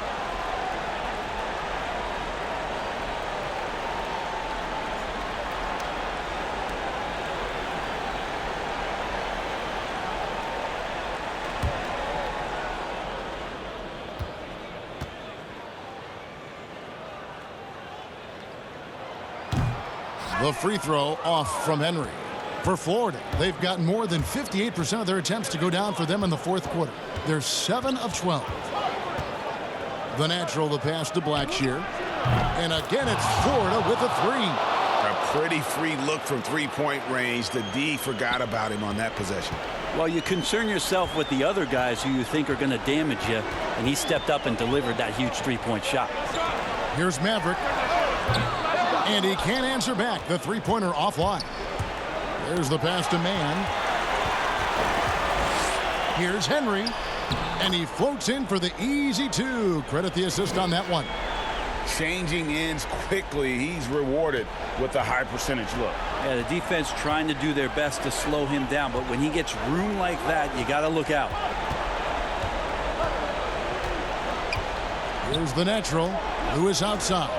The free throw off from Henry. For Florida, they've gotten more than 58% of their attempts to go down for them in the fourth quarter. They're 7 of 12. The natural, the pass to Blackshear. And again, it's Florida with a 3. A pretty free look from 3-point range. The D forgot about him on that possession. Well, you concern yourself with the other guys who you think are going to damage you, and he stepped up and delivered that huge 3-point shot. Here's Maverick. And he can't answer back. The 3-pointer offline. There's the pass to Mann. Here's Henry. And he floats in for the easy 2. Credit the assist on that one. Changing ends quickly. He's rewarded with a high percentage look. Yeah, the defense trying to do their best to slow him down, but when he gets room like that, you got to look out. Here's the natural. Lewis outside.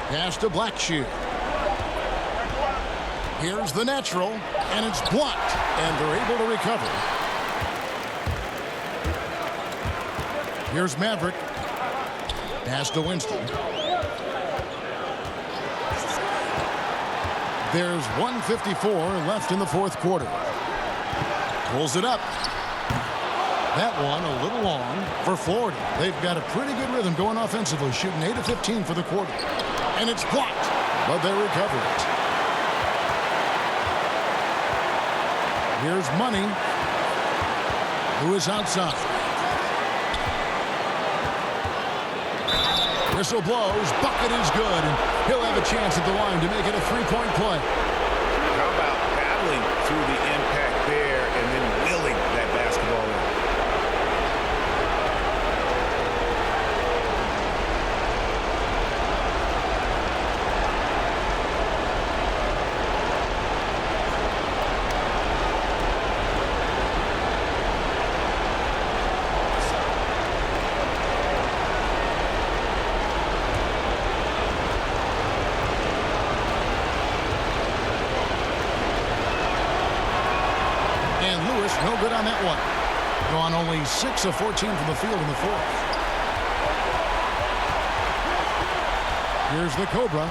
Pass to Blackshear. Here's the natural, and it's blocked, and they're able to recover. Here's Maverick. Pass to Winston. There's 1:54 left in the fourth quarter. Pulls it up. That one a little long for Florida. They've got a pretty good rhythm going offensively, shooting 8 of 15 for the quarter. And it's blocked, but they recover it. Here's Money. Who is outside. Whistle blows. Bucket is good. And he'll have a chance at the line to make it a three-point play. How about battling through the impact there and then willing that basketball in? No good on that one. Gone only 6 of 14 from the field in the fourth. Here's the Cobra.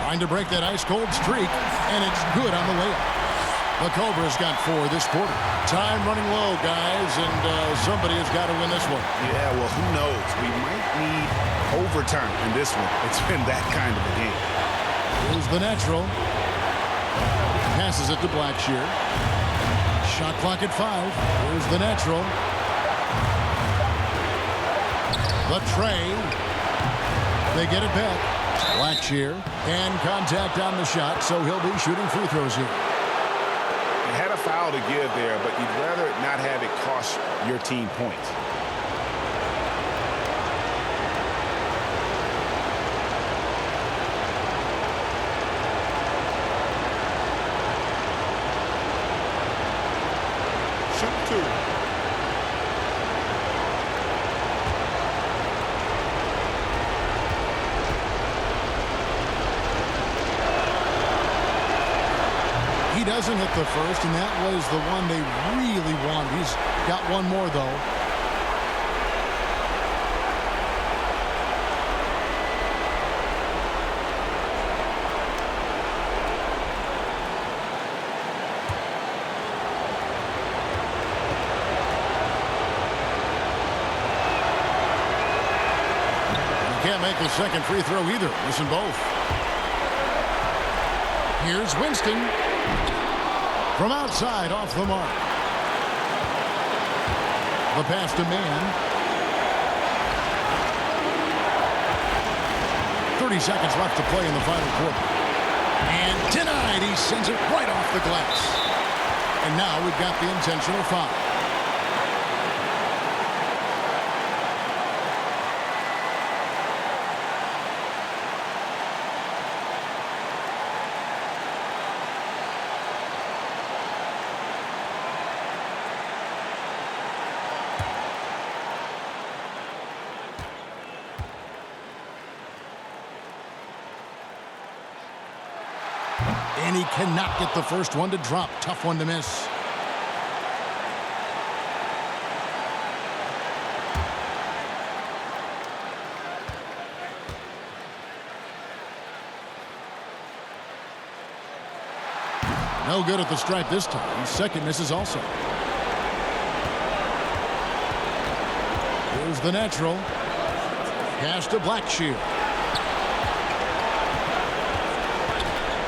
Trying to break that ice-cold streak, and it's good on the layup. The Cobra's got 4 this quarter. Time running low, guys, and somebody has got to win this one. Yeah, well, who knows? We might need overtime in this one. It's been that kind of a game. Here's the natural. Passes it to Blackshear. Shot clock at 5. Here's the natural. The tray. They get it back. Blackshear. And contact on the shot, so he'll be shooting free throws here. You had a foul to give there, but you'd rather not have it cost your team points. He doesn't hit the first, and that was the one they really want. He's got one more, though. Can't make the second free throw either. Listen both. Here's Winston. From outside, off the mark. The pass to Mann. 30 seconds left to play in the final quarter. And denied. He sends it right off the glass. And now we've got the intentional foul. And he cannot get the first one to drop. Tough one to miss. No good at the stripe this time. His second misses also. Here's the natural. Pass to Blackshear.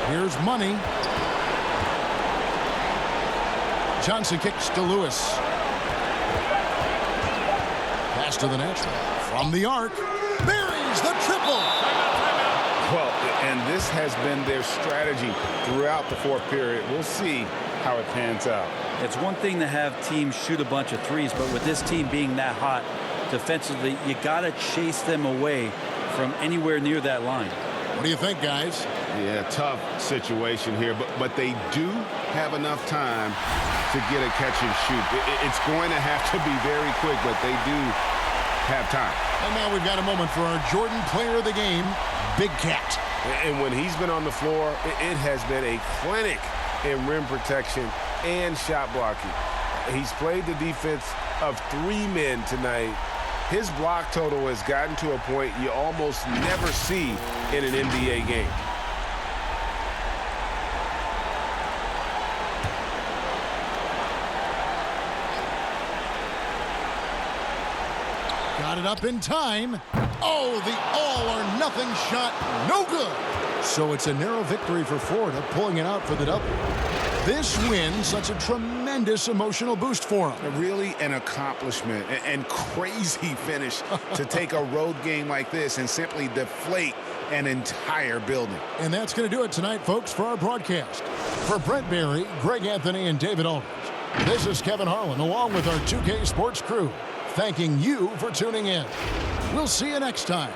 Here's Money. Johnson kicks to Lewis. Pass to the natural. From the arc. Buries the triple. Well, and this has been their strategy throughout the fourth period. We'll see how it pans out. It's one thing to have teams shoot a bunch of threes, but with this team being that hot defensively, you got to chase them away from anywhere near that line. What do you think, guys? Yeah, tough situation here, but they do have enough time to get a catch and shoot. It's going to have to be very quick, but they do have time. And now we've got a moment for our Jordan player of the game, Big Cat. And when he's been on the floor, it has been a clinic in rim protection and shot blocking. He's played the defense of 3 men tonight. His block total has gotten to a point you almost never see in an NBA game. Got it up in time. Oh, the all-or-nothing shot. No good. So it's a narrow victory for Florida, pulling it out for the double. This win, such a tremendous emotional boost for them. Really an accomplishment and crazy finish to take a road game like this and simply deflate an entire building. And that's going to do it tonight, folks, for our broadcast. For Brent Barry, Greg Anthony, and David Aldridge, this is Kevin Harlan, along with our 2K Sports crew, thanking you for tuning in. We'll see you next time.